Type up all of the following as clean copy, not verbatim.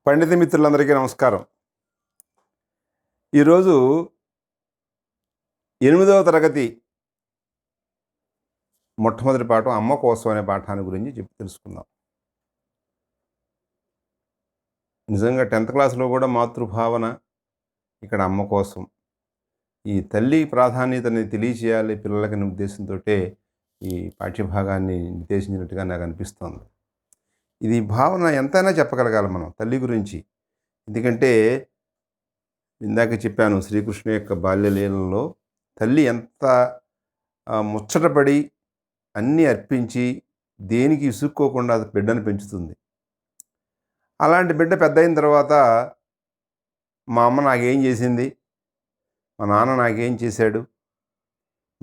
పండిత మిత్రులందరికీ నమస్కారం. ఈరోజు 8వ తరగతి మొట్టమొదటి పాఠం అమ్మ కోసం అనే పాఠాన్ని గురించి తెలుసుకుందాం. నిజంగా 10th క్లాస్లో కూడా మాతృభావన, ఇక్కడ అమ్మ కోసం, ఈ తల్లి ప్రాధాన్యతని తెలియచేయాలి పిల్లలకనే ఉద్దేశంతో ఈ పాఠ్యభాగాన్ని నిర్దేశించినట్టుగా నాకు అనిపిస్తోంది. ఇది భావన ఎంతైనా చెప్పగలగాలి మనం తల్లి గురించి. ఎందుకంటే ఇందాక చెప్పాను, శ్రీకృష్ణుని యొక్క బాల్యలీలలో తల్లి ఎంత ముచ్చటపడి అన్నీ అర్పించి దేనికి విసుక్కోకుండా బిడ్డను పెంచుతుంది. అలాంటి బిడ్డ పెద్ద అయిన తర్వాత మా అమ్మ నాకేం చేసింది, మా నాన్న నాకేం చేశాడు,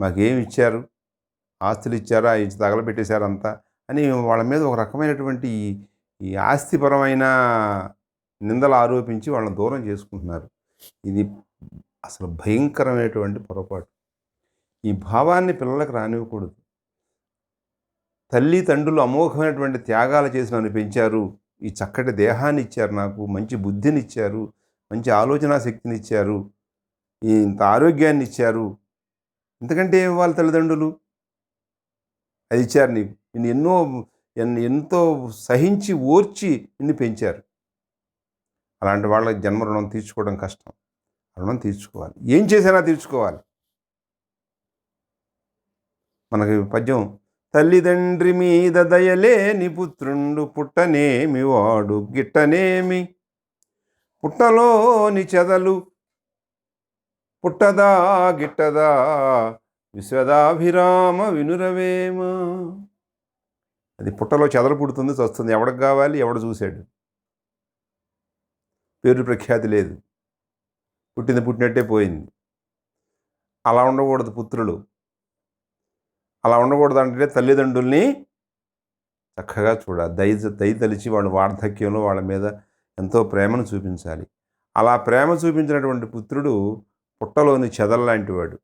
మాకేం ఇచ్చారు, ఆస్తులు ఇచ్చారా, ఇచ్చి తగలబెట్టేశారు అంతా అని వాళ్ళ మీద ఒక రకమైనటువంటి ఈ ఆస్తిపరమైన నిందలు ఆరోపించి వాళ్ళని దూరం చేసుకుంటున్నారు. ఇది అసలు భయంకరమైనటువంటి పొరపాటు. ఈ భావాన్ని పిల్లలకు రానివ్వకూడదు. తల్లి తండ్రులు అమోఘమైనటువంటి త్యాగాలు చేసి నన్ను పెంచారు, ఈ చక్కటి దేహాన్ని ఇచ్చారు, నాకు మంచి బుద్ధిని ఇచ్చారు, మంచి ఆలోచన శక్తిని ఇచ్చారు, ఇంత ఆరోగ్యాన్ని ఇచ్చారు, ఎందుకంటే వాళ్ళ తల్లిదండ్రులు అది ఇచ్చారు. నీకు నిన్ను ఎంతో సహించి ఓర్చి నిన్ను పెంచారు. అలాంటి వాళ్ళకి జన్మ రుణం తీర్చుకోవడం కష్టం. రుణం తీర్చుకోవాలి, ఏం చేసినా తీర్చుకోవాలి. మనకి పద్యం, తల్లిదండ్రి మీద దయలేని పుత్రుండు పుట్టనేమి వాడు గిట్టనేమి, పుట్టలోని చెదలు పుట్టదా గిట్టదా విశ్వదాభిరామ వినురవేమ. అది పుట్టలో చెదలు పుడుతుంది, చస్తుంది. ఎవడికి కావాలి, ఎవడు చూశాడు, పేరు ప్రఖ్యాతి లేదు, పుట్టినట్టే పోయింది. అలా ఉండకూడదు పుత్రులు. అలా ఉండకూడదు అంటే తల్లిదండ్రుల్ని చక్కగా చూడాలి, దయ తలిచి వాళ్ళ వార్ధక్యంలో వాళ్ళ మీద ఎంతో ప్రేమను చూపించాలి. అలా ప్రేమ చూపించినటువంటి పుత్రుడు పుట్టలోని చెదల లాంటి వాడు.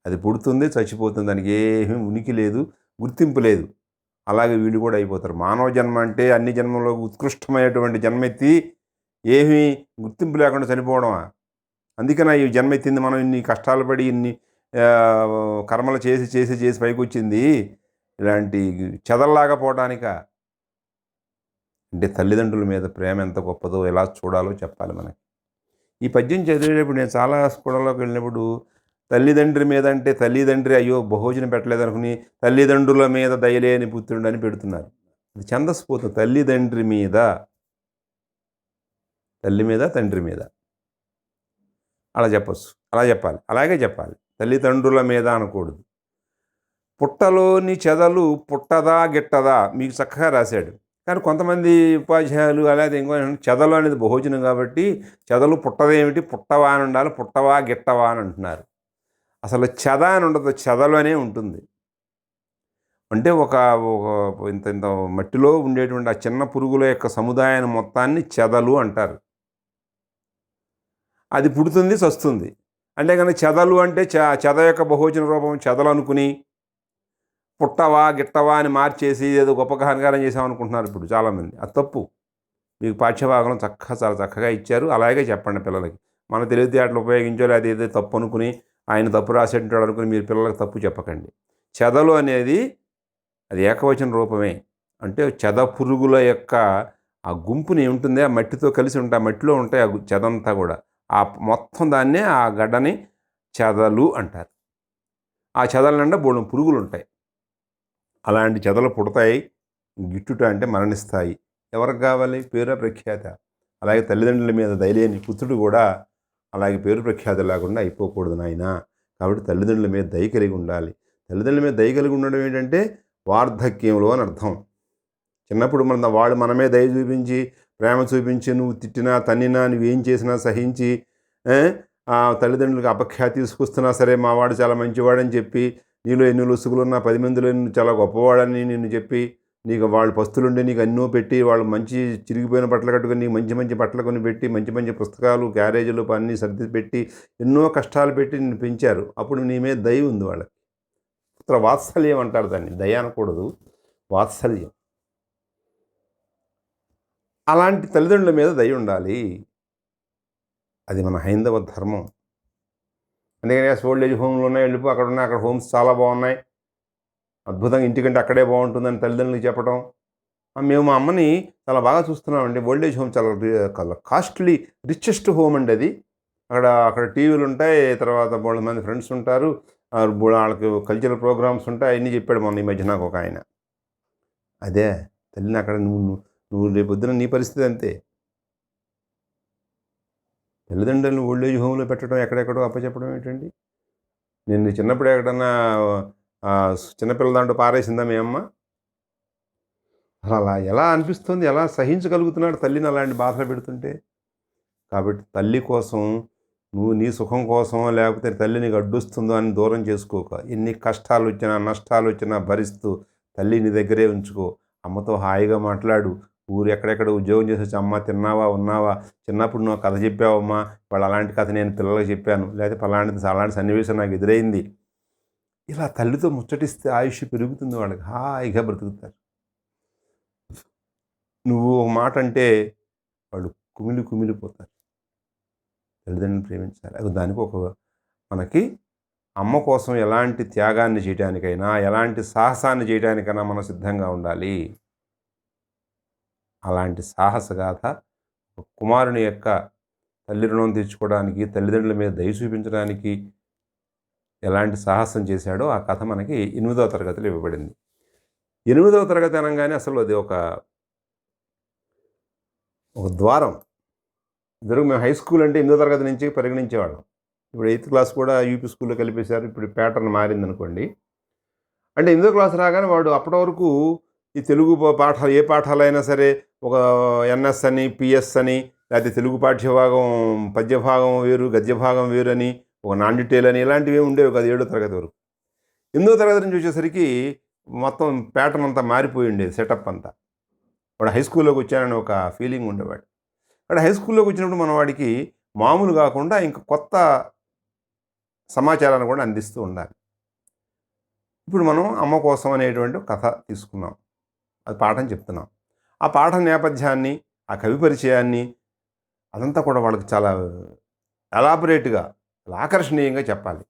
అది పుడుతుంది, చచ్చిపోతుంది, దానికి ఏమీ ఉనికి లేదు, గుర్తింపు లేదు. అలాగే వీళ్ళు కూడా అయిపోతారు. మానవ జన్మ అంటే అన్ని జన్మలో ఉత్కృష్టమైనటువంటి జన్మెత్తి ఏమీ గుర్తింపు లేకుండా చనిపోవడమా? అందుకనే ఈ జన్మెత్తింది. మనం ఇన్ని కష్టాలు పడి ఇన్ని కర్మలు చేసి చేసి చేసి పైకి వచ్చింది ఇలాంటి చెదల్లాగా పోవడానిక. అంటే తల్లిదండ్రుల మీద ప్రేమ ఎంత గొప్పదో ఎలా చూడాలో చెప్పాలి మనకి. ఈ పద్యం చదివేటప్పుడు నేను చాలా స్కూళ్ళలోకి వెళ్ళినప్పుడు తల్లిదండ్రి మీద అంటే తల్లిదండ్రి అయ్యో భోజనం పెట్టలేదు అనుకుని తల్లిదండ్రుల మీద దయలేని పుత్రుడు అని పెడుతున్నారు. అది ఛందస్సు పోతుంది. తల్లిదండ్రి మీద, తల్లి మీద, తండ్రి మీద అలా చెప్పచ్చు, అలా చెప్పాలి, అలాగే చెప్పాలి. తల్లిదండ్రుల మీద అనకూడదు. పుట్టలోని చెదలు పుట్టదా గిట్టదా మీకు చక్కగా రాశాడు. కానీ కొంతమంది ఉపాధ్యాయులు అలాగే ఇంకో చెదలు అనేది బహువచనం కాబట్టి చెదలు పుట్టదేమిటి, పుట్టవా అని ఉండాలి, పుట్టవా గిట్టవా అని అంటున్నారు. అసలు చెద అని ఉండదు, చెదలు అనే ఉంటుంది. అంటే ఒక ఇంత ఇంత మట్టిలో ఉండేటువంటి ఆ చిన్న పురుగుల యొక్క సముదాయాన్ని మొత్తాన్ని చెదలు అంటారు. అది పుడుతుంది, చస్తుంది. అంటే కనుక చెదలు అంటే చెద యొక్క బహువచన రూపం చెదలు అనుకుని పుట్టవా గిట్టవా అని మార్చేసి ఏదో గొప్ప ఘనకారం చేసామనుకుంటున్నారు ఇప్పుడు చాలామంది. అది తప్పు. మీకు పాఠ్యభాగం చాలా చక్కగా ఇచ్చారు, అలాగే చెప్పండి పిల్లలకి. మన తెలివితేటలు ఉపయోగించాలి, అది ఏదో తప్పు అనుకుని ఆయన తప్పు రాసేటట్టు అనుకుని మీరు పిల్లలకు తప్పు చెప్పకండి. చెదలు అనేది అది ఏకవచన రూపమే. అంటే చెద పురుగుల యొక్క ఆ గుంపుని ఉంటుంది, ఆ మట్టితో కలిసి ఉంటాయి, ఆ మట్టిలో ఉంటాయి ఆ చెదంతా కూడా. ఆ మొత్తం దాన్నే ఆ గడ్డని చెదలు అంటారు. ఆ చెదల నిండా బోళం పురుగులు ఉంటాయి. అలాంటి చెదలు పుడతాయి, గిట్టుట అంటే మరణిస్తాయి. ఎవరికి కావాలి, పేరు ప్రఖ్యాత. అలాగే తల్లిదండ్రుల మీద దయలేని పుత్రుడు కూడా అలాగే పేరు ప్రఖ్యాత లేకుండా అయిపోకూడదు నాయన. కాబట్టి తల్లిదండ్రుల మీద దయ కలిగి ఉండాలి. తల్లిదండ్రుల మీద దయ కలిగి ఉండడం ఏంటంటే వార్ధక్యంలో అని అర్థం. చిన్నప్పుడు వాళ్ళు మన మీద దయ చూపించి ప్రేమ చూపించి నువ్వు తిట్టినా తన్నినా నువ్వేం చేసినా సహించి తల్లిదండ్రులకు అపఖ్యాతి తీసుకొస్తున్నా సరే మా వాడు చాలా మంచివాడని చెప్పి, నీలో ఎన్ని లొసుగులున్నా 10 మందిలో చాలా గొప్పవాడని నిన్ను చెప్పి, నీకు వాళ్ళు పస్తులుండి నీకు అన్నో పెట్టి, వాళ్ళు మంచి చిరిగిపోయిన బట్టలు కట్టుకొని నీకు మంచి మంచి బట్టలు కొని పెట్టి, మంచి మంచి పుస్తకాలు క్యారేజీలు అన్నీ సర్ది పెట్టి ఎన్నో కష్టాలు పెట్టి నిన్ను పెంచారు. అప్పుడు నీ మీద దయ ఉంది వాళ్ళకి. పుత్ర వాత్సల్యం అంటారు దాన్ని, దయ అనకూడదు, వాత్సల్యం. అలాంటి తల్లిదండ్రుల మీద దయ ఉండాలి. అది మన హైందవ ధర్మం. అందుకని ఓల్డ్ ఏజ్ హోమ్లు ఉన్నాయి, వెళ్ళిపో అక్కడ ఉన్నాయి, అక్కడ హోమ్స్ చాలా బాగున్నాయి, అద్భుతంగా ఇంటికంటే అక్కడే బాగుంటుందని తల్లిదండ్రులకు చెప్పడం. మేము మా అమ్మని చాలా బాగా చూస్తున్నామండి. ఓల్డ్ ఏజ్ హోమ్ చాలా కాస్ట్లీ రిచెస్ట్ హోమ్ అండి అది. అక్కడ టీవీలు ఉంటాయి, తర్వాత బోళ్ళ మంది ఫ్రెండ్స్ ఉంటారు, వాళ్ళకి కల్చరల్ ప్రోగ్రామ్స్ ఉంటాయి, అన్నీ చెప్పాడు మొన్న ఈ మధ్య నాకు ఒక ఆయన. అదే తల్లిని అక్కడ నువ్వు రేపొద్దున నీ పరిస్థితి అంతే. తల్లిదండ్రులను ఓల్డ్ ఏజ్ హోమ్లో పెట్టడం, ఎక్కడెక్కడో అప్పచెప్పడం ఏంటండి? నేను చిన్నప్పుడు ఎక్కడన్నా చిన్నపిల్లల దాంట్లో పారేసిందా మీ అమ్మ? అలా ఎలా అనిపిస్తుంది, ఎలా సహించగలుగుతున్నాడు తల్లిని అలాంటి బాధలు పెడుతుంటే? కాబట్టి తల్లి కోసం నువ్వు నీ సుఖం కోసమో లేకపోతే తల్లి నీకు అడ్డొస్తుందో అని దూరం చేసుకోక, ఎన్ని కష్టాలు వచ్చినా నష్టాలు వచ్చినా భరిస్తూ తల్లి నీ దగ్గరే ఉంచుకో. అమ్మతో హాయిగా మాట్లాడు. ఊరు ఎక్కడెక్కడ ఉద్యోగం చేసి వచ్చి, అమ్మ తిన్నావా, ఉన్నావా, చిన్నప్పుడు నువ్వు కథ చెప్పావమ్మా, వాళ్ళు అలాంటి కథ నేను పిల్లలకు చెప్పాను, లేకపోతే అలాంటి సన్నివేశం నాకు ఎదురైంది. ఇలా తల్లితో ముచ్చటిస్తే ఆయుష్ పెరుగుతుంది, వాళ్ళకి హాయిగా బ్రతుకుతారు. నువ్వు ఒక మాట అంటే వాళ్ళు కుమిలిపోతారు. తల్లిదండ్రులను ప్రేమించాలి. అది దానికి మనకి అమ్మ కోసం ఎలాంటి త్యాగాన్ని చేయడానికైనా, ఎలాంటి సాహసాన్ని చేయడానికైనా మనం సిద్ధంగా ఉండాలి. అలాంటి సాహసగాథ కుమారుని యొక్క తల్లి రుణం తీర్చుకోవడానికి, తల్లిదండ్రుల మీద దయ చూపించడానికి ఎలాంటి సాహసం చేశాడో ఆ కథ మనకి 8వ తరగతిలో ఇవ్వబడింది. 8వ తరగతి అనగానే అసలు అది ఒక ద్వారం. మేము హై స్కూల్ అంటే 8వ తరగతి నుంచి పరిగణించేవాళ్ళం. ఇప్పుడు 8th క్లాస్ కూడా యూపీ స్కూల్లో కలిపేశారు. ఇప్పుడు ప్యాటర్న్ మారిందనుకోండి. అంటే 8వ క్లాస్ రాగానే వాడు అప్పటి వరకు ఈ తెలుగు పాఠాలు, ఏ పాఠాలైనా సరే ఒక ఎన్ఎస్ అని, పిఎస్ అని, లేకపోతే తెలుగు పాఠ్యభాగం పద్యభాగం వేరు, గద్యభాగం వేరు అని, ఒక నాన్ డీటెయిల్ అని, ఇలాంటివి ఉండేవి కాదు 7వ తరగతి వరకు. 8వ తరగతి నుంచి వచ్చేసరికి మొత్తం ప్యాటర్న్ అంతా మారిపోయి ఉండేది, సెటప్ అంతా. వాడు హై స్కూల్లోకి వచ్చానని ఒక ఫీలింగ్ ఉండేవాడు. అక్కడ హై స్కూల్లోకి వచ్చినప్పుడు మన వాడికి మామూలు కాకుండా ఇంకా కొత్త సమాచారాన్ని కూడా అందిస్తూ ఉండాలి. ఇప్పుడు మనం అమ్మ కోసం అనేటువంటి కథ తీసుకున్నాం, అది పాఠం చెప్తున్నాం. ఆ పాఠం నేపథ్యాన్ని, ఆ కవి పరిచయాన్ని అదంతా కూడా వాళ్ళకి చాలా ఎలాబొరేట్గా, ఆకర్షణీయంగా చెప్పాలి.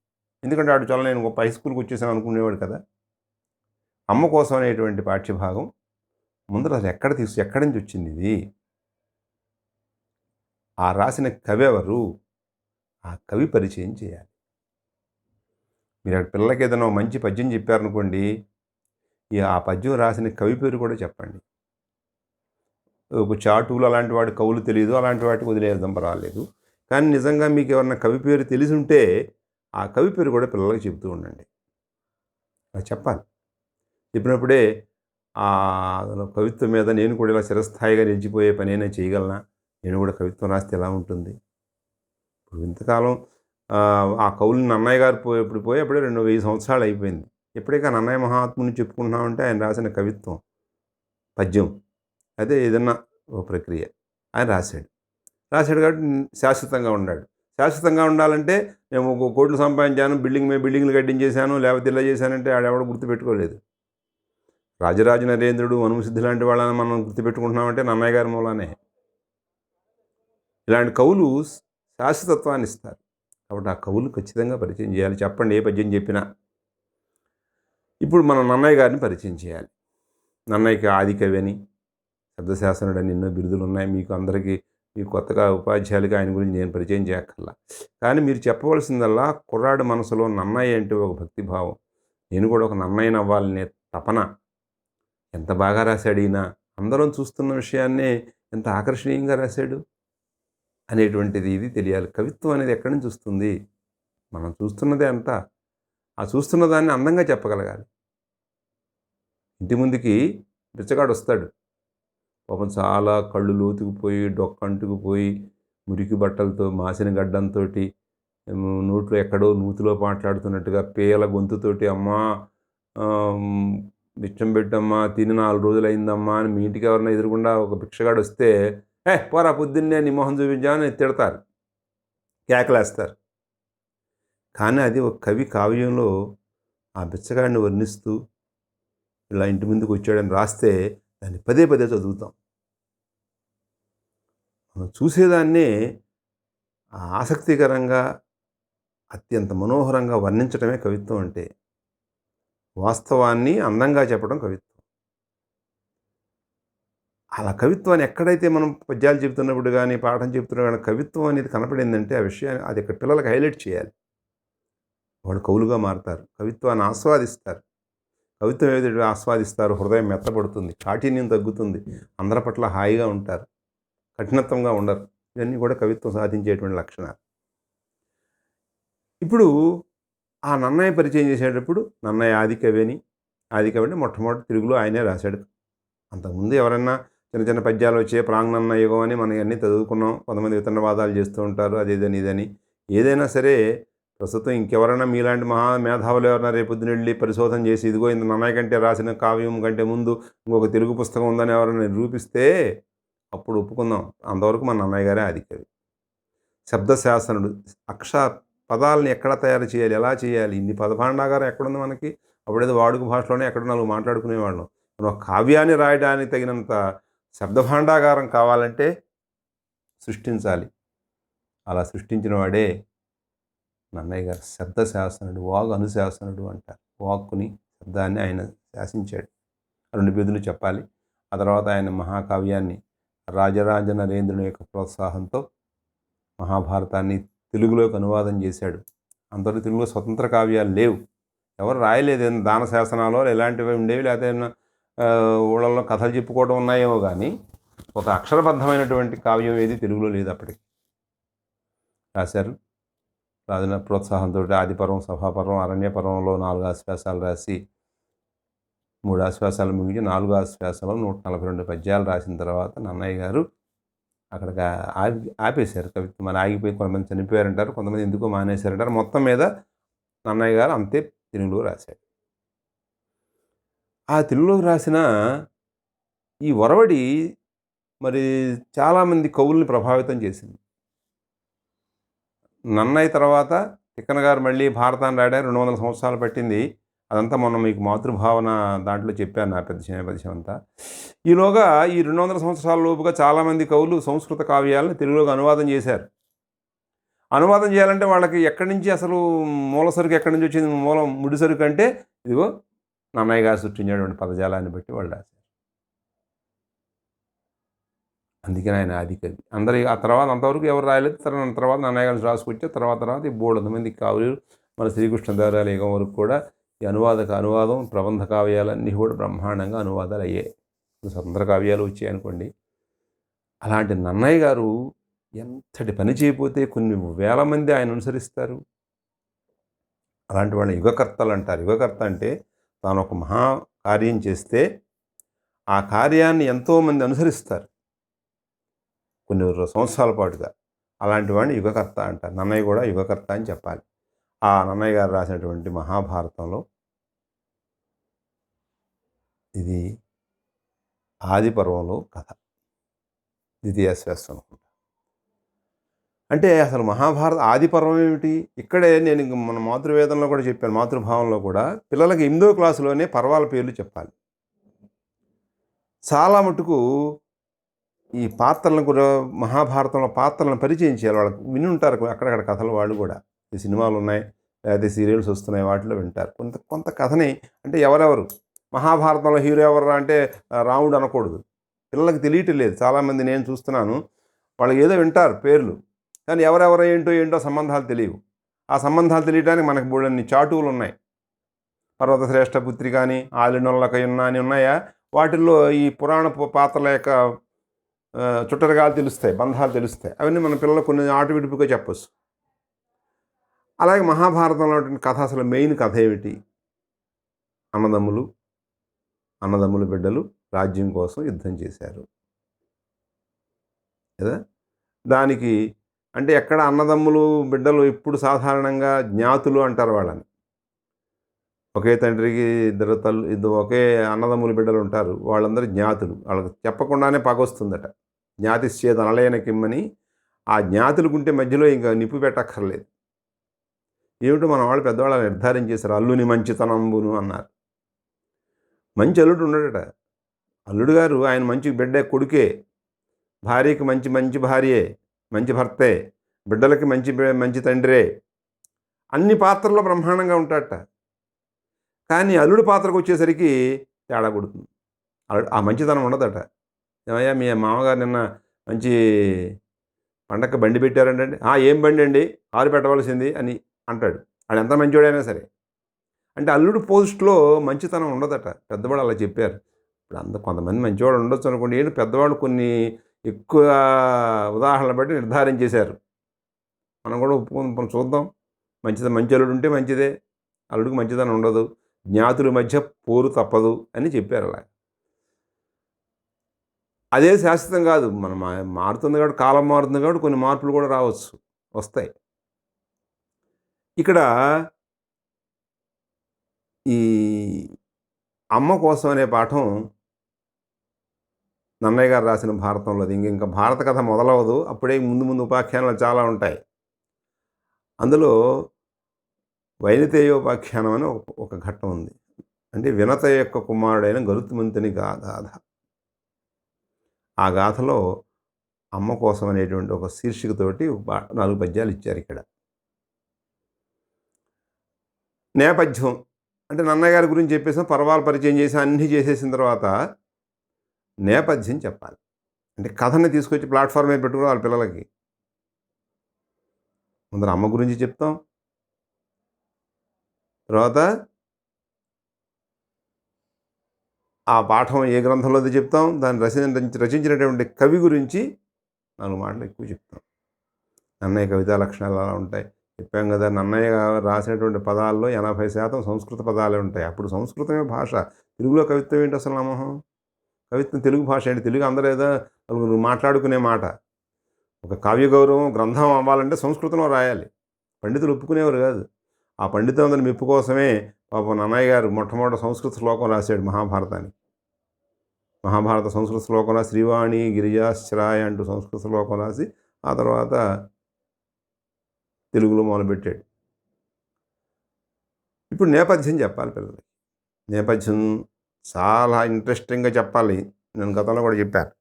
ఎందుకంటే వాడు చాలా నేను గొప్ప హై స్కూల్కి వచ్చేసాను అనుకునేవాడు కదా. అమ్మ కోసం అనేటువంటి పాఠ్యభాగం ముందర అది ఎక్కడి నుంచి వచ్చింది, ఇది ఆ రాసిన కవి ఎవరు, ఆ కవి పరిచయం చేయాలి. మీరు అక్కడ పిల్లలకి ఏదైనా మంచి పద్యం చెప్పారనుకోండి, ఆ పద్యం రాసిన కవి పేరు కూడా చెప్పండి. ఒక చాటువులు అలాంటి వాడి కవులు తెలియదు, అలాంటి వాటికి వదిలేద్దాం పర్వాలేదు. కానీ నిజంగా మీకు ఎవరన్నా కవి పేరు తెలిసి ఉంటే ఆ కవి పేరు కూడా పిల్లలకి చెబుతూ ఉండండి. అది చెప్పాలి. చెప్పినప్పుడే ఆ కవిత్వం మీద నేను కూడా ఇలా చిరస్థాయిగా నిలిచిపోయే పనైనా చేయగలనా, నేను కూడా కవిత్వం రాస్తే ఎలా ఉంటుంది. ఇప్పుడు ఇంతకాలం ఆ కవులు నన్నయ్య గారు అప్పుడే 2000 సంవత్సరాలు అయిపోయింది. ఎప్పటికీ నన్నయ్య మహాత్ముని చెప్పుకుంటున్నామంటే ఆయన రాసిన కవిత్వం, పద్యం, అదే ఏదన్నా ఒక ప్రక్రియ ఆయన రాశాడు కాబట్టి శాశ్వతంగా ఉన్నాడు. శాశ్వతంగా ఉండాలంటే నేను 1 కోట్లు సంపాదించాను, బిల్డింగ్లు కట్టించేశాను, లేకపోతే ఇలా చేశానంటే ఆడెవడో గుర్తుపెట్టుకోలేదు. రాజరాజ నరేంద్రుడు, మనుమసిద్ధి లాంటి వాళ్ళని మనం గుర్తుపెట్టుకుంటున్నామంటే నన్నయ్య గారి మూలానే. ఇలాంటి కవులు శాశ్వతత్వాన్ని ఇస్తారు. కాబట్టి ఆ కవులు ఖచ్చితంగా పరిచయం చేయాలి. చెప్పండి, ఏ పద్యం చెప్పినా. ఇప్పుడు మనం నన్నయ్య గారిని పరిచయం చేయాలి. నన్నయ్యకి ఆదికవి అని, శబ్దశాసనుడు అని ఎన్నో బిరుదులు ఉన్నాయి. మీకు కొత్తగా ఉపాధ్యాయులుగా ఆయన గురించి నేను పరిచయం చేయక్కర్లా. కానీ మీరు చెప్పవలసిందల్లా కుర్రాడి మనసులో నన్నయ్య అంటే ఒక భక్తిభావం, నేను కూడా ఒక నన్నయ్యని అవ్వాలనే తపన. ఎంత బాగా రాశాడు ఈయన, అందరం చూస్తున్న విషయాన్నే ఎంత ఆకర్షణీయంగా రాశాడు అనేటువంటిది ఇది తెలియాలి. కవిత్వం అనేది ఎక్కడి నుంచి వస్తుంది? మనం చూస్తున్నదే అంతా. ఆ చూస్తున్న దాన్ని అందంగా చెప్పగలగాలి. ఇంటి ముందుకి బిచ్చగాడు వస్తాడు, పాపం చాలా కళ్ళు లోతుకుపోయి, డొక్కంటుకుపోయి, మురికి బట్టలతో, మాసిన గడ్డంతో, నోట్లో ఎక్కడో నూతిలో మాట్లాడుతున్నట్టుగా పేల గొంతుతోటి, అమ్మా బిచ్చం పెట్టమ్మా, తిని 4 రోజులు అయిందమ్మా అని మీ ఇంటికి ఎవరైనా ఎదురుగుండా ఒక భిక్షగాడు వస్తే, పోరా పొద్దున్నే నీ మొహం చూపించామని తిడతారు, కేకలేస్తారు. కానీ అది ఒక కవి కావ్యంలో ఆ బిచ్చగాడిని వర్ణిస్తూ ఇలా ఇంటి ముందుకు వచ్చాడని రాస్తే దాన్ని పదే చదువుతాం. మనం చూసేదాన్నే ఆసక్తికరంగా, అత్యంత మనోహరంగా వర్ణించడమే కవిత్వం అంటే. వాస్తవాన్ని అందంగా చెప్పడం కవిత్వం. అలా కవిత్వాన్ని ఎక్కడైతే మనం పద్యాలు చెబుతున్నప్పుడు గానీ, పాఠం చెప్తున్నప్పుడు గానీ, కవిత్వం అనేది కనపడిందంటే ఆ విషయాన్ని అది ఇక్కడ పిల్లలకి హైలైట్ చేయాలి. వాళ్ళు కవులుగా మారతారు. కవిత్వాన్ని ఆస్వాదిస్తారు. కవిత్వం ఏదైతే ఆస్వాదిస్తారో హృదయం మెత్తబడుతుంది. కాఠిన్యం తగ్గుతుంది. అందరి పట్ల హాయిగా ఉంటారు. కఠినత్వంగా ఉండరు. ఇవన్నీ కూడా కవిత్వం సాధించేటువంటి లక్షణాలు. ఇప్పుడు ఆ నన్నయ్య పరిచయం చేసేటప్పుడు నన్నయ్య ఆదికవి అని. ఆదికవి అంటే మొట్టమొదటి తెలుగులో ఆయనే రాశాడు. అంతకుముందు ఎవరన్నా చిన్న చిన్న పద్యాలు వచ్చాయి. ప్రాంగణన్న యుగం అని మనం ఇవన్నీ చదువుకున్నాం. కొంతమంది వితండవాదాలు చేస్తూ ఉంటారు. అది ఇదని ఇదని. ఏదైనా సరే ప్రస్తుతం ఇంకెవరైనా మీలాంటి మహా మేధావులు ఎవరైనా రేపొద్దున వెళ్ళి పరిశోధన చేసి ఇదిగో ఇంత నన్నయ్య కంటే రాసిన కావ్యం కంటే ముందు ఇంకొక తెలుగు పుస్తకం ఉందని ఎవరైనా నిరూపిస్తే అప్పుడు ఒప్పుకుందాం. అంతవరకు మన నన్నయ్య గారే ఆదికవి. శబ్దశాసనుడు. పదాలని ఎక్కడ తయారు చేయాలి, ఎలా చేయాలి, ఇన్ని పదభాండాగారం ఎక్కడుంది మనకి? అప్పుడేదో వాడుక భాషలోనే ఎక్కడ నాలుగు మాట్లాడుకునేవాళ్ళం. మనం ఒక కావ్యాన్ని రాయడానికి తగినంత శబ్దభాండాగారం కావాలంటే సృష్టించాలి. అలా సృష్టించిన వాడే నన్నయ్య గారు. శబ్దశాసనుడు, వాగ్ అనుశాసనుడు అంటారు. వాక్కుని, శబ్దాన్ని ఆయన శాసించాడు. 2 బిరుదులు చెప్పాలి. ఆ తర్వాత ఆయన మహాకావ్యాన్ని రాజరాజ నరేంద్రుని యొక్క ప్రోత్సాహంతో మహాభారతాన్ని తెలుగులోకి అనువాదం చేశాడు. అంతవరకు తెలుగులో స్వతంత్ర కావ్యాలు లేవు. ఎవరు రాయలేదు. దాన శాసనాలు ఇలాంటివి ఉండేవి, లేకపోతే ఊళ్ళల్లో కథలు చెప్పుకోవడం ఉన్నాయేమో కానీ ఒక అక్షరబద్ధమైనటువంటి కావ్యం ఏది తెలుగులో లేదు. అప్పటికి రాశారు. రాజన ప్రోత్సాహంతో ఆదిపర్వం, సభాపర్వం, అరణ్యపర్వంలో 4 ఆశ్వాసాలు రాసి 3 ఆశ్వాసాలు ముగించి 4 ఆశ్వాసాలు 142 పద్యాలు రాసిన తర్వాత నన్నయ్య గారు అక్కడికి ఆపేశారు కవిత్వం. మరి ఆగిపోయి కొంతమంది చనిపోయారంటారు, కొంతమంది ఎందుకో మానేశారంటారు. మొత్తం మీద నన్నయ్య గారు అంతే తెలుగులో రాశాడు. ఆ తెలుగులోకి రాసిన ఈ ఒరవడి మరి చాలామంది కవుల్ని ప్రభావితం చేసింది. నన్నయ్య తర్వాత తిక్కన గారు మళ్ళీ భారతాన్ని రాయడానికి 200 సంవత్సరాలు పట్టింది. అదంతా మొన్న మీకు మాతృభావన దాంట్లో చెప్పాను, నా పద్యం అంతా. ఈలోగా ఈ 200 సంవత్సరాల లోపుగా చాలామంది కవులు సంస్కృత కావ్యాలను తెలుగులోకి అనువాదం చేశారు. అనువాదం చేయాలంటే వాళ్ళకి ఎక్కడి నుంచి అసలు మూల సరుకు ఎక్కడి నుంచి వచ్చింది, ముడి సరుకు అంటే ఇదిగో నన్నయ్య గారు సృష్టించేటువంటి పదజాలాన్ని బట్టి వాళ్ళు రాశారు. అందుకని ఆయన ఆదికవి. అందరి ఆ తర్వాత అంతవరకు ఎవరు రాయలేదు. తర్వాత నన్నయ్య గారు రాసుకొచ్చే తర్వాత ఈ బోల్డ్ మంది కావ్యులు మన శ్రీకృష్ణదేవరాయల యుగం వరకు కూడా ఈ అనువాదం ప్రబంధ కావ్యాలన్నీ కూడా బ్రహ్మాండంగా అనువాదాలు అయ్యాయి. స్వతంత్ర కావ్యాలు వచ్చాయి అనుకోండి. అలాంటి నన్నయ్య గారు ఎంతటి పని చేయకపోతే కొన్ని వేల మంది ఆయన అనుసరిస్తారు. అలాంటి వాళ్ళని యుగకర్తలు అంటారు. యుగకర్త అంటే తాను ఒక మహా కార్యం చేస్తే ఆ కార్యాన్ని ఎంతోమంది అనుసరిస్తారు కొన్ని సంవత్సరాల పాటుగా. అలాంటి వాడిని యుగకర్త అంటారు. నన్నయ్య కూడా యుగకర్త అని చెప్పాలి. ఆ నన్నయ్య గారు రాసినటువంటి మహాభారతంలో ఇది ఆది పర్వంలో కథ, ద్వితీయాశ్వాసం అనుకుంటా. అంటే అసలు మహాభారత ఆది పర్వం ఏమిటి? ఇక్కడే నేను మన మాతృవేదంలో కూడా చెప్పాను, మాతృభావంలో కూడా పిల్లలకి 8వ క్లాసులోనే పర్వాల పేర్లు చెప్పాలి. చాలా మటుకు ఈ పాత్రలను కూడా మహాభారతంలో పాత్రలను పరిచయం చేయాలి. వాళ్ళకు విని ఉంటారు అక్కడక్కడ కథలు. వాళ్ళు కూడా ఈ సినిమాలు ఉన్నాయి, లేకపోతే సీరియల్స్ వస్తున్నాయి, వాటిలో వింటారు. కొంత కథని అంటే ఎవరెవరు మహాభారతంలో హీరో ఎవరు అంటే రాముడు అనకూడదు. పిల్లలకి తెలియటం లేదు. చాలామంది నేను చూస్తున్నాను, వాళ్ళు ఏదో వింటారు పేర్లు, కానీ ఎవరెవరు ఏంటో సంబంధాలు తెలియవు. ఆ సంబంధాలు తెలియడానికి మనకు బోలెడన్ని చాటువులు ఉన్నాయి. పర్వత శ్రేష్ఠ పుత్రి కానీ, ఆలినొల్లకయున్న అని ఉన్నాయా? వాటిల్లో ఈ పురాణ పాత్రల యొక్క చుట్టరగాలు తెలుస్తాయి, బంధాలు తెలుస్తాయి. అవన్నీ మన పిల్లలకు కొన్ని ఆటు విడుపుగా చెప్పచ్చు. అలాగే మహాభారతంలో కథ అసలు మెయిన్ కథ ఏమిటి? అన్నదమ్ములు బిడ్డలు రాజ్యం కోసం యుద్ధం చేశారు కదా. దానికి అంటే ఎక్కడ అన్నదమ్ములు బిడ్డలు ఇప్పుడు సాధారణంగా జ్ఞాతులు అంటారు వాళ్ళని. ఒకే తండ్రికి ఒకే అన్నదమ్ములు బిడ్డలు ఉంటారు, వాళ్ళందరూ జ్ఞాతులు. వాళ్ళకి చెప్పకుండానే పగొస్తుందట. జ్ఞాతిశ్చేద అనలేన కిమ్మని. ఆ జ్ఞాతులకుంటే మధ్యలో ఇంకా నిప్పు పెట్టక్కర్లేదు. ఏమిటో మన వాళ్ళు పెద్దవాళ్ళు నిర్ధారం చేశారు. అల్లుని మంచితనంబును అన్నారు. మంచి అల్లుడు ఉన్నాడట. అల్లుడు గారు ఆయన మంచి బిడ్డ కొడుకే, భార్యకి మంచి మంచి భార్యే, మంచి భర్తే, బిడ్డలకి మంచి మంచి తండ్రే, అన్ని పాత్రల్లో బ్రహ్మాండంగా ఉంటాడట. కానీ అల్లుడి పాత్రకు వచ్చేసరికి తేడా కొడుతుంది. ఆ మంచితనం ఉండదట. ఏమయ్యా మీ మామగారు నిన్న మంచి పండక్కి బండి పెట్టారంటండి. ఏం బండి అండి, కారు పెట్టవలసింది అని అంటాడు. ఆడు ఎంత మంచోడైనా సరే. అంటే అల్లుడు పోస్ట్‌లో మంచితనం ఉండదట. పెద్దవాళ్ళు అలా చెప్పారు. ఇప్పుడు కొంతమంది మంచివాళ్ళు ఉండొచ్చు అనుకోండి. ఏంటి పెద్దవాళ్ళు కొన్ని ఎక్కువ ఉదాహరణలు బట్టి నిర్ధారించేశారు. మనం కూడా ఒప్పుకొని చూద్దాం. మంచి అల్లుడు ఉంటే మంచిదే. అల్లుడికి మంచితనం ఉండదు. జ్ఞాతుల మధ్య పోరు తప్పదు అని చెప్పారు అలా. అదే శాశ్వతం కాదు. మనం మారుతుంది కాబట్టి, కాలం మారుతుంది కాబట్టి కొన్ని మార్పులు కూడా రావచ్చు, వస్తాయి. ఇక్కడ ఈ అమ్మ కోసం అనే పాఠం నన్నయ్య గారు రాసిన భారతంలోది. ఇంకా భారత కథ మొదలవదు. అప్పుడే ముందు ముందు ఉపాఖ్యానాలు చాలా ఉంటాయి. అందులో వైనతేయోపాఖ్యానం అని ఒక ఘట్టం ఉంది. అంటే వినత యొక్క కుమారుడైన గరుత్మంతుని గాథ. ఆ గాథలో అమ్మ కోసం అనేటువంటి ఒక శీర్షికతోటి 4 పద్యాలు ఇచ్చారు ఇక్కడ. నేపథ్యం అంటే నన్నయ్య గారి గురించి చెప్పేసాం, పర్వాలు పరిచయం చేసి అన్నీ చేసేసిన తర్వాత నేపథ్యం చెప్పాలి. అంటే కథని తీసుకొచ్చి ప్లాట్ఫామ్ మీద పెట్టుకుని వాళ్ళ పిల్లలకి ముందర అమ్మ గురించి చెప్తాం, తర్వాత ఆ పాఠం ఏ గ్రంథంలోది చెప్తాం, దాన్ని రచించినటువంటి కవి గురించి 4 మాటలు ఎక్కువ చెప్తాం. నన్నయ్య కవితా లక్షణాలు అలా ఉంటాయి. చెప్పాం కదా, నన్నయ్య రాసినటువంటి పదాల్లో 80% సంస్కృత పదాలే ఉంటాయి. అప్పుడు సంస్కృతమే భాష. తెలుగులో కవిత్వం ఏంటి అసలు నమ్మహం? కవిత్వం తెలుగు భాష ఏంటి? తెలుగు అందరూ ఏదో మాట్లాడుకునే మాట. ఒక కావ్య గౌరవం గ్రంథం అవ్వాలంటే సంస్కృతంలో రాయాలి. పండితులు ఒప్పుకునేవారు కాదు. ఆ పండితులందరి మెప్పు కోసమే పాపం నన్నయ్య గారు మొట్టమొదటి సంస్కృత శ్లోకం రాశాడు మహాభారతానికి. మహాభారత సంస్కృత శ్లోకం రాసి శ్రీవాణి గిరిజాశ్రాయ అంటూ సంస్కృత శ్లోకం రాసి ఆ తర్వాత తెలుగులో మొదలుపెట్టాడు. ఇప్పుడు నేపథ్యం చెప్పాలి పిల్లలకి. నేపథ్యం చాలా ఇంట్రెస్టింగ్గా చెప్పాలి. నేను గతంలో కూడా చెప్పాను.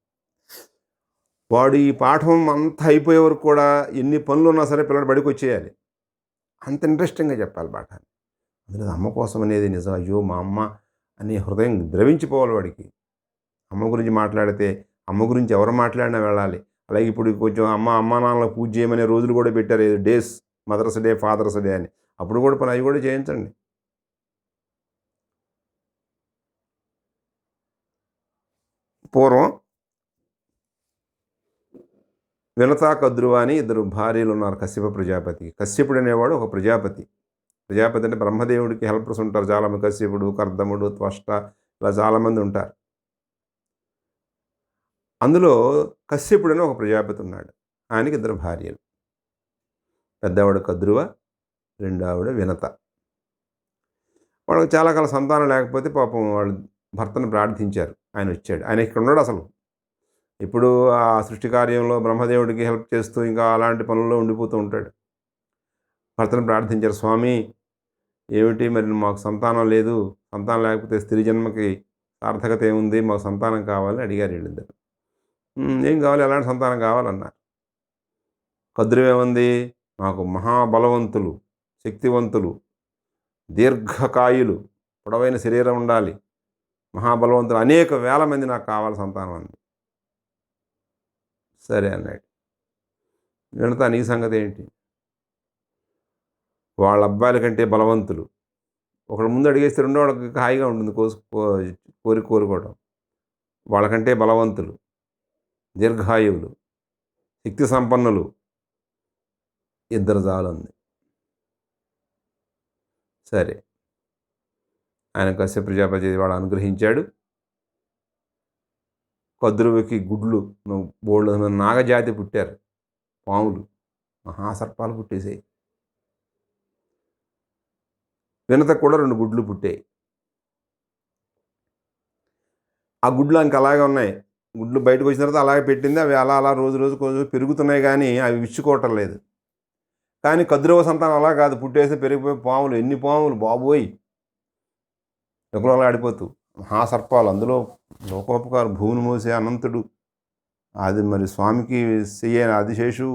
వాడు ఈ పాఠం అంతా అయిపోయే వరకు కూడా ఎన్ని పనులు ఉన్నా సరే పిల్లలు బడికి వచ్చేయాలి. అంత ఇంట్రెస్టింగ్గా చెప్పాలి పాఠాన్ని. అందులో అమ్మ కోసం అనేది నిజం. అయ్యో మా అమ్మ అనే హృదయం ద్రవించిపోవాలి వాడికి. అమ్మ గురించి మాట్లాడితే అమ్మ గురించి ఎవరు మాట్లాడినా వెళ్ళాలి. అలాగే ఇప్పుడు కొంచెం అమ్మా నాన్నలకు పూజ చేయమనే రోజులు కూడా పెట్టారు. Days, mother's day, father's day అని. అప్పుడు కూడా పని అవి కూడా చేయించండి. పూర్వం వినతా కద్రువ అని 2 భార్యలు ఉన్నారు కశ్యప ప్రజాపతికి. కశ్యపుడు అనేవాడు ఒక ప్రజాపతి. ప్రజాపతి అంటే బ్రహ్మదేవుడికి హెల్పర్స్ ఉంటారు చాలామంది. కశ్యపుడు, కర్దముడు, త్వష్ట ఇలా చాలామంది ఉంటారు. అందులో కశ్యపుడు అని ఒక ప్రజాపతి ఉన్నాడు. ఆయనకి 2 భార్యలు. పెద్దవాడు కద్రువ, రెండో ఆవిడ వినత. వాళ్ళకి చాలా కాలం సంతానం లేకపోతే పాపం వాళ్ళు భర్తను ప్రార్థించారు. ఆయన వచ్చాడు. ఆయన ఇక్కడ ఉన్నాడు అసలు. ఇప్పుడు ఆ సృష్టి కార్యంలో బ్రహ్మదేవుడికి హెల్ప్ చేస్తూ ఇంకా అలాంటి పనుల్లో ఉండిపోతూ ఉంటాడు. భర్తను ప్రార్థించారు, స్వామి ఏమిటి మరి మాకు సంతానం లేదు, సంతానం లేకపోతే స్త్రీ జన్మకి సార్థకత ఏముంది, మాకు సంతానం కావాలని అడిగారు వీళ్ళిద్దరు. ఏం కావాలి, ఎలాంటి సంతానం కావాలన్నారు. కద్రువ ఏముంది, మాకు మహాబలవంతులు, శక్తివంతులు, దీర్ఘకాయులు, పొడవైన శరీరం ఉండాలి, మహాబలవంతులు, అనేక వేల మంది నాకు కావాలి సంతానం అంది. సరే అన్నాడు. వినతా నీ సంగతి ఏంటి? వాళ్ళ అబ్బాయిల కంటే బలవంతులు, ఒకడు ముందు అడిగేస్తే రెండో వాళ్ళకి హాయిగా ఉంటుంది కోరుకోవడం. వాళ్ళకంటే బలవంతులు, దీర్ఘాయువులు, శక్తి సంపన్నులు 2 చాలుంది. సరే, ఆయన కశ్యప ప్రజాపతి వాడు అనుగ్రహించాడు. కద్రువుకి గుడ్లు బోళ్ళు నాగజాతి పుట్టారు, పాములు, మహాసర్పాలు పుట్టేసాయి. వినతకు కూడా 2 గుడ్లు పుట్టాయి. ఆ గుడ్లు ఇంక అలాగే ఉన్నాయి. గుడ్లు బయటకు వచ్చిన తర్వాత అలాగే పెట్టింది. అవి అలా రోజు కొంచెం పెరుగుతున్నాయి కానీ అవి విచ్చుకోవటం లేదు. కానీ కద్రువ సంతానం అలా కాదు, పుట్టేసి పెరిగిపోయి పాములు, ఎన్ని పాములు బాబోయ్, ఆడిపోతూ మహాసర్పాలు. అందులో లోకోపకారు, భూమిని మోసే అనంతుడు, అది మరి స్వామికి చెయ్యని ఆదిశేషు,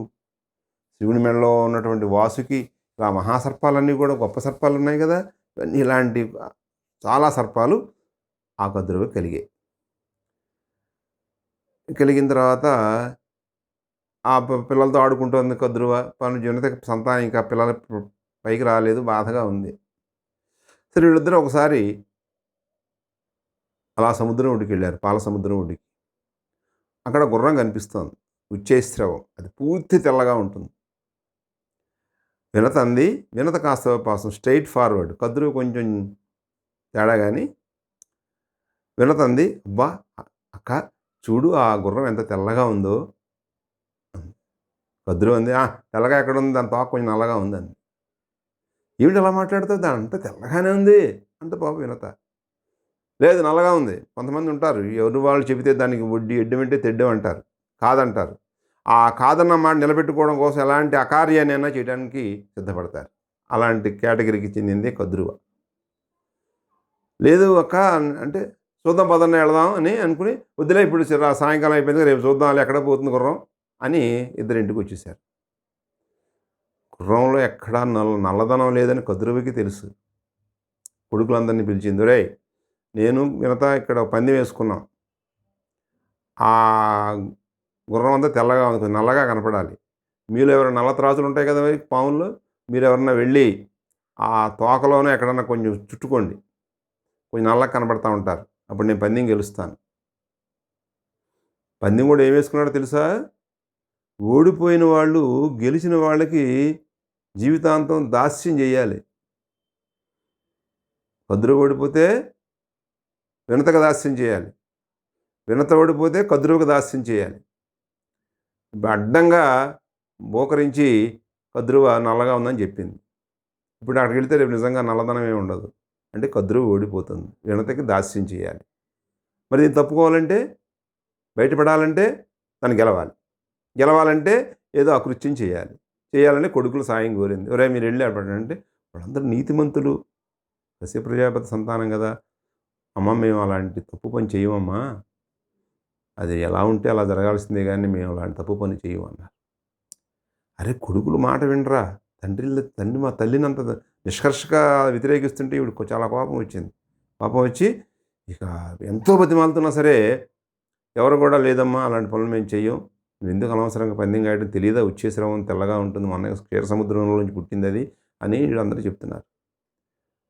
శివుని మెడలో ఉన్నటువంటి వాసుకి, ఇలా మహాసర్పాలన్నీ కూడా గొప్ప సర్పాలు ఉన్నాయి కదా, ఇవన్నీ ఇలాంటి చాలా సర్పాలు ఆ కద్రువకి కలిగాయి. కలిగిన తర్వాత ఆ పిల్లలతో ఆడుకుంటోంది కద్రువ. జనతకి సంతానం ఇంకా పిల్లల పైకి రాలేదు, బాధగా ఉంది. సరే వీళ్ళిద్దరూ ఒకసారి అలా సముద్రం ఒడ్డుకి వెళ్ళారు, పాల సముద్రం ఒడ్డుకి. అక్కడ గుర్రం కనిపిస్తోంది, ఉచ్చేస్రవం, అది పూర్తి తెల్లగా ఉంటుంది. వినత అంది. వినత కాస్త పాసం స్ట్రైట్ ఫార్వర్డ్, కద్రువ కొంచెం తేడా కానీ. వినత అంది, అబ్బా అక్క చూడు ఆ గుర్రం ఎంత తెల్లగా ఉందో. కద్రువ అంది, తెల్లగా ఎక్కడ ఉంది, దాని తోక కొంచెం నల్లగా ఉందండి. ఏమిటి అలా మాట్లాడుతుంది, దాని అంతా తెల్లగానే ఉంది అంటే పాపం వినత. లేదు నల్లగా ఉంది. కొంతమంది ఉంటారు, ఎవరు వాళ్ళు చెబితే దానికి వడ్డీ ఎడ్డం అంటే తెడ్డం అంటారు, కాదంటారు. ఆ కాదన్న మాట నిలబెట్టుకోవడం కోసం ఎలాంటి అకార్యాన్నైనా చేయడానికి సిద్ధపడతారు. అలాంటి కేటగిరీకి చెందింది కద్రువ. లేదు అక్క అంటే చూద్దాం పదన్న వెళదాం అని అనుకుని, వద్దులే ఇప్పుడు సాయంకాలం అయిపోయింది, రేపు చూద్దాం ఎక్కడ పోతుంది గుర్రం అని ఇద్దరింటికి వచ్చేసారు. గుర్రంలో ఎక్కడా నల్లదనం లేదని కద్రువకి తెలుసు. కొడుకులందరినీ పిలిచింది, రే నేను వినత ఇక్కడ పందెం వేసుకున్నాం, ఆ గుర్రం అంతా తెల్లగా ఉంది, నల్లగా కనపడాలి. మీలో ఎవరైనా నల్ల త్రాసులు ఉంటాయి కదా మరి పాముల్లో, మీరు ఎవరన్నా వెళ్ళి ఆ తోకలోనే ఎక్కడన్నా కొంచెం చుట్టుకోండి, కొంచెం నల్లగా కనపడతా ఉంటారు, అప్పుడు నేను పందెం గెలుస్తాను. పందెం కూడా ఏం వేసుకున్నాడో తెలుసా, ఓడిపోయిన వాళ్ళు గెలిచిన వాళ్ళకి జీవితాంతం దాస్యం చేయాలి. కద్రువ ఓడిపోతే వినతకు దాస్యం చేయాలి, వినత ఓడిపోతే కద్రువకు దాస్యం చేయాలి. అడ్డంగా బోకరించి కద్రువ నల్లగా ఉందని చెప్పింది. ఇప్పుడు అక్కడికి వెళ్తే రేపు నిజంగా నల్లదనం ఏమి ఉండదు, అంటే కద్రువ ఓడిపోతుంది, వినతకి దాస్యం చేయాలి. మరి దీన్ని తప్పుకోవాలంటే, బయటపడాలంటే తను గెలవాలంటే ఏదో అకృత్యం చేయాలని కొడుకులు సాయం కోరింది. ఒరే మీరు వెళ్ళి అంటే, వాళ్ళందరూ నీతిమంతులు, కశ్యప ప్రజాపతి సంతానం కదా, అమ్మ మేము అలాంటి తప్పు పని చేయమమ్మా, అది ఎలా ఉంటే అలా జరగాల్సిందే కానీ మేము అలాంటి తప్పు పని చేయమన్నారు. అరే కొడుకులు మాట వినరా, తండ్రి మా తల్లిని అంత నిష్కర్షగా వ్యతిరేకిస్తుంటే ఇవిడికి చాలా కోపం వచ్చింది. కోపం వచ్చి ఇక ఎంతో బతిమాలుతున్నా సరే, ఎవరు కూడా లేదమ్మా అలాంటి పనులు మేము చెయ్యం, నువ్వు ఎందుకు అనవసరంగా పందెం కాయడం, తెలియదా ఉచ్చేశ్రవం తెల్లగా ఉంటుంది, మొన్న క్షీర సముద్రంలో నుంచి పుట్టింది అది అని వీళ్ళందరూ చెప్తున్నారు.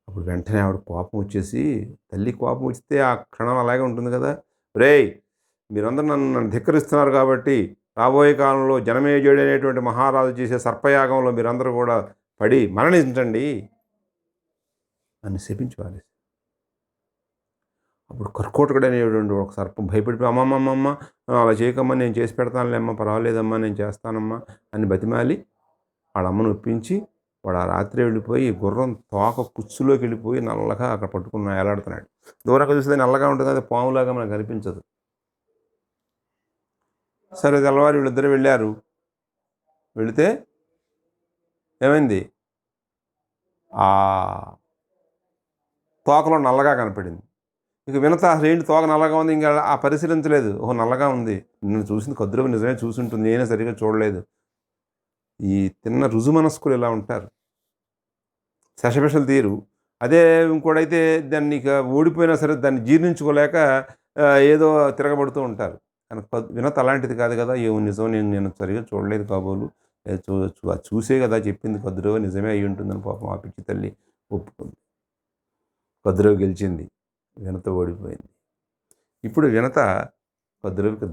అప్పుడు వెంటనే ఆవిడ కోపం వచ్చేసి, తల్లి కోపం వస్తే ఆ క్షణం అలాగే ఉంటుంది కదా, రేయ్ మీరందరూ నన్ను ధిక్కరిస్తున్నారు కాబట్టి రాబోయే కాలంలో జనమేజయుడు అనేటువంటి మహారాజు చేసే సర్పయాగంలో మీరందరూ కూడా పడి మరణించండి అని శపించాలి. అప్పుడు కర్కోటకుడు అనేటువంటి ఒక సర్పం భయపడిపోయి, అమ్మమ్మమ్మ అలా చేయకమ్మా, నేను చేసి పెడతానులేమ్మా, పర్వాలేదమ్మా నేను చేస్తానమ్మా అని బతిమాలి వాళ్ళ అమ్మను ఒప్పించి, వాడు ఆ రాత్రి వెళ్ళిపోయి గుర్రం తోక కుచ్చులోకి వెళ్ళిపోయి నల్లగా అక్కడ పట్టుకుని ఏలాడుతున్నాడు. దూరంగా చూస్తే నల్లగా ఉంటుంది, అది పాములాగా మనకు కనిపించదు. సరే తెల్లవారు వీళ్ళిద్దరు వెళ్ళారు. వెళితే ఏమైంది, ఆ తోకలో నల్లగా కనపడింది. ఇక వినత ఏంటి తోక నల్లగా ఉంది, ఇంకా ఆ పరిశీలించలేదు. ఓహో నల్లగా ఉంది, నేను చూసింది కద్రువ నిజమే చూసి ఉంటుంది, నేనే సరిగ్గా చూడలేదు. ఈ తిన్న రుజు మనస్కులు ఇలా ఉంటారు, శశపిషలు తీరు. అదే ఇంకోడైతే దాన్ని ఇక ఓడిపోయినా సరే దాన్ని జీర్ణించుకోలేక ఏదో తిరగబడుతూ ఉంటారు. కానీ వినత అలాంటిది కాదు కదా, ఏమో నిజం, నేను సరిగా చూడలేదు కాబోలు, చూసే కదా చెప్పింది కద్రువ, నిజమే అయి ఉంటుందని పాపం ఆ పిచ్చి తల్లి ఒప్పుకుంది. కద్రువ గెలిచింది, వినత ఓడిపోయింది. ఇప్పుడు వినత కద్రువకి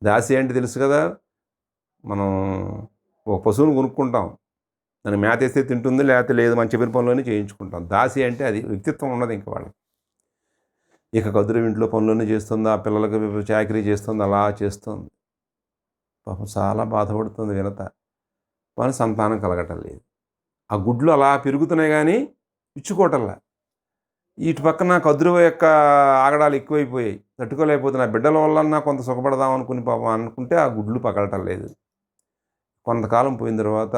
దాసి అంటే తెలుసు కదా, మనం ఒక పశువును కొనుక్కుంటాం, దాన్ని మేతేస్తే తింటుంది, లేకపోతే లేదు మనం చెప్పిన పనులోనే చేయించుకుంటాం. దాసి అంటే అది వ్యక్తిత్వం ఉన్నది ఇంక వాళ్ళకి. ఇక కద్రువ ఇంట్లో పనులన్నీ చేస్తుంది, ఆ పిల్లలకి చాకరీ చేస్తుంది, అలా చేస్తుంది. పాపం చాలా బాధపడుతుంది వినత. వాళ్ళ సంతానం కలగటం లేదు, ఆ గుడ్లు అలా పెరుగుతున్నాయి కానీ ఇచ్చుకోవటంలా. ఇటు పక్కన కద్రువ యొక్క ఆగడాలు ఎక్కువైపోయాయి, తట్టుకోలేకపోతున్నా, బిడ్డల వల్లన్నా కొంత సుఖపడదాం అనుకుని పాపం అనుకుంటే ఆ గుడ్లు పగలటం లేదు. కొంతకాలం పోయిన తర్వాత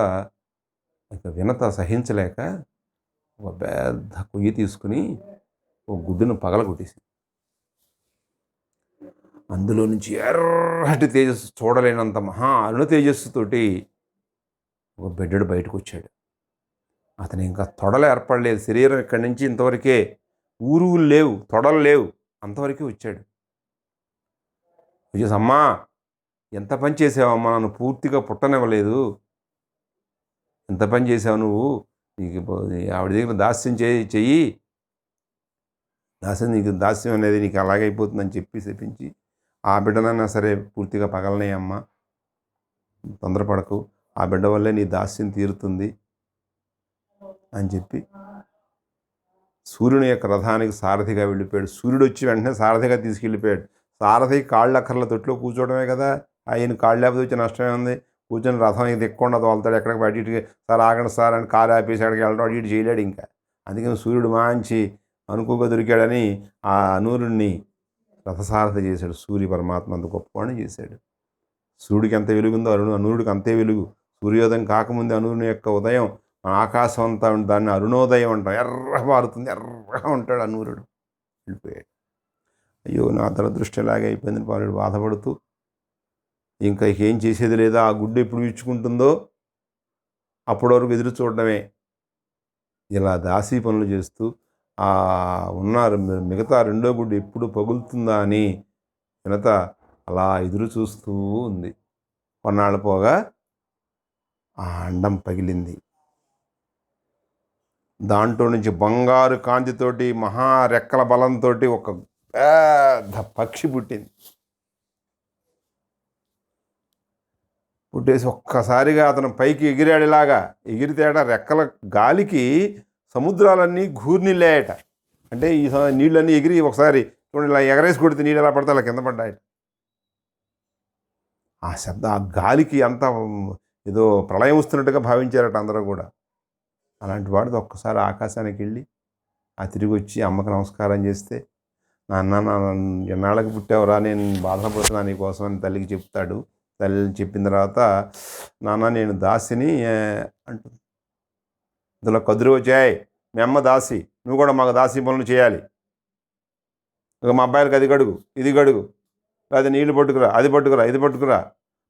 ఇక వినత సహించలేక ఒక పెద్ద కొయ్యి తీసుకుని ఒక గుడ్డును పగలగొట్టేసింది. అందులో నుంచి ఎర్రటి తేజస్సు, చూడలేనంత మహా అరుణ తేజస్సుతోటి ఒక బిడ్డడు బయటకు వచ్చాడు. అతను ఇంకా తొడలు ఏర్పడలేదు, శరీరం ఇక్కడి నుంచి ఇంతవరకే, ఊరువులు లేవు, తొడలు లేవు, అంతవరకే వచ్చాడు. వచ్చేసి, అమ్మా ఎంత పని చేసావమ్మా, నన్ను పూర్తిగా పుట్టనివ్వలేదు, ఎంత పని చేసావు నువ్వు, నీకు ఆవిడ దగ్గర దాస్యం చెయ్యి, దాస్యం అనేది నీకు అలాగైపోతుందని చెప్పి చెప్పించి, ఆ బిడ్డనైనా సరే పూర్తిగా పగలనేయమ్మా, తొందరపడకు, ఆ బిడ్డ వల్లే నీ దాస్యం తీరుతుంది అని చెప్పి సూర్యుని యొక్క రథానికి సారథిగా వెళ్ళిపోయాడు. సూర్యుడు వచ్చి వెంటనే సారథిగా తీసుకెళ్ళిపోయాడు. సారథి కాళ్ళక్కర్ల తొట్లో కూర్చోవడమే కదా, ఆయన కాళ్ళు లేకపోతే వచ్చి నష్టమే ఉంది. కూర్చొని రథం ఇది ఎక్కకుండా తోలుతాడు, ఎక్కడికి బయట ఇటుకి, సార్ ఆగండి సార్ అని కాలు ఆపేసి అక్కడికి వెళ్ళడం, అటు ఇటు చేయలేడు ఇంకా. అందుకని సూర్యుడు మంచి అనుకోగా దొరికాడని ఆ అనూరుణ్ణి రథసారథి చేశాడు. సూర్య పరమాత్మ అంత గొప్పవాడిని చేశాడు. సూర్యుడికి ఎంత వెలుగుందో అనూరుడికి అంతే వెలుగు. సూర్యోదయం కాకముందే అనూరుని యొక్క ఉదయం ఆకాశం అంతా దాన్ని అరుణోదయం అంటాం, ఎర్ర మారుతుంది, ఎర్రగా ఉంటాడు అనూరుడు. వెళ్ళిపోయాడు. అయ్యో నా దురదృష్టం ఇలాగే అయిపోయిందని పాలుడు బాధపడుతూ, ఇంకా ఏం చేసేది లేదా, ఆ గుడ్డు ఎప్పుడు ఇచ్చుకుంటుందో అప్పటి వరకు ఎదురు చూడడమే. ఇలా దాసీ పనులు చేస్తూ ఉన్నారు. మిగతా రెండో గుడ్డు ఎప్పుడు పగులుతుందా అని వినత అలా ఎదురు చూస్తూ ఉంది. కొన్నాళ్ళు పోగా ఆ అండం పగిలింది. దాంట్లో నుంచి బంగారు కాంతితోటి, మహా రెక్కల బలంతో ఒక పెద్ద పక్షి పుట్టింది. పుట్టేసి ఒక్కసారిగా అతను పైకి ఎగిరాడిలాగా ఎగిరితేట రెక్కల గాలికి సముద్రాలన్నీ ఘూర్నిల్లాయట. అంటే ఈ నీళ్ళన్నీ ఎగిరి ఒకసారి చూడండి ఇలా ఎగరేసి కొడితే నీళ్ళు ఎలా పడితే అలా కింద పడ్డాయట. ఆ ఆ గాలికి అంత ఏదో ప్రళయం వస్తున్నట్టుగా భావించారట అందరూ కూడా. అలాంటి వాడితో ఒక్కసారి ఆకాశానికి వెళ్ళి తిరిగి వచ్చి అమ్మకు నమస్కారం చేస్తే, నాన్న ఎన్నాళ్ళకి పుట్టావురా, నేను బాధపడుతున్నా నీ కోసం అని తల్లికి చెప్తాడు. తల్లి చెప్పిన తర్వాత, నాన్న నేను దాసిని అంటుంది. ఇందులో కదురు వచ్చాయి, మీ అమ్మ దాసి, నువ్వు కూడా మాకు దాసి పనులు చేయాలి. ఇక మా అబ్బాయిలకు అది గడుగు, ఇది గడుగు, లేదా నీళ్లు పట్టుకురా, అది పట్టుకురా, ఇది పట్టుకురా,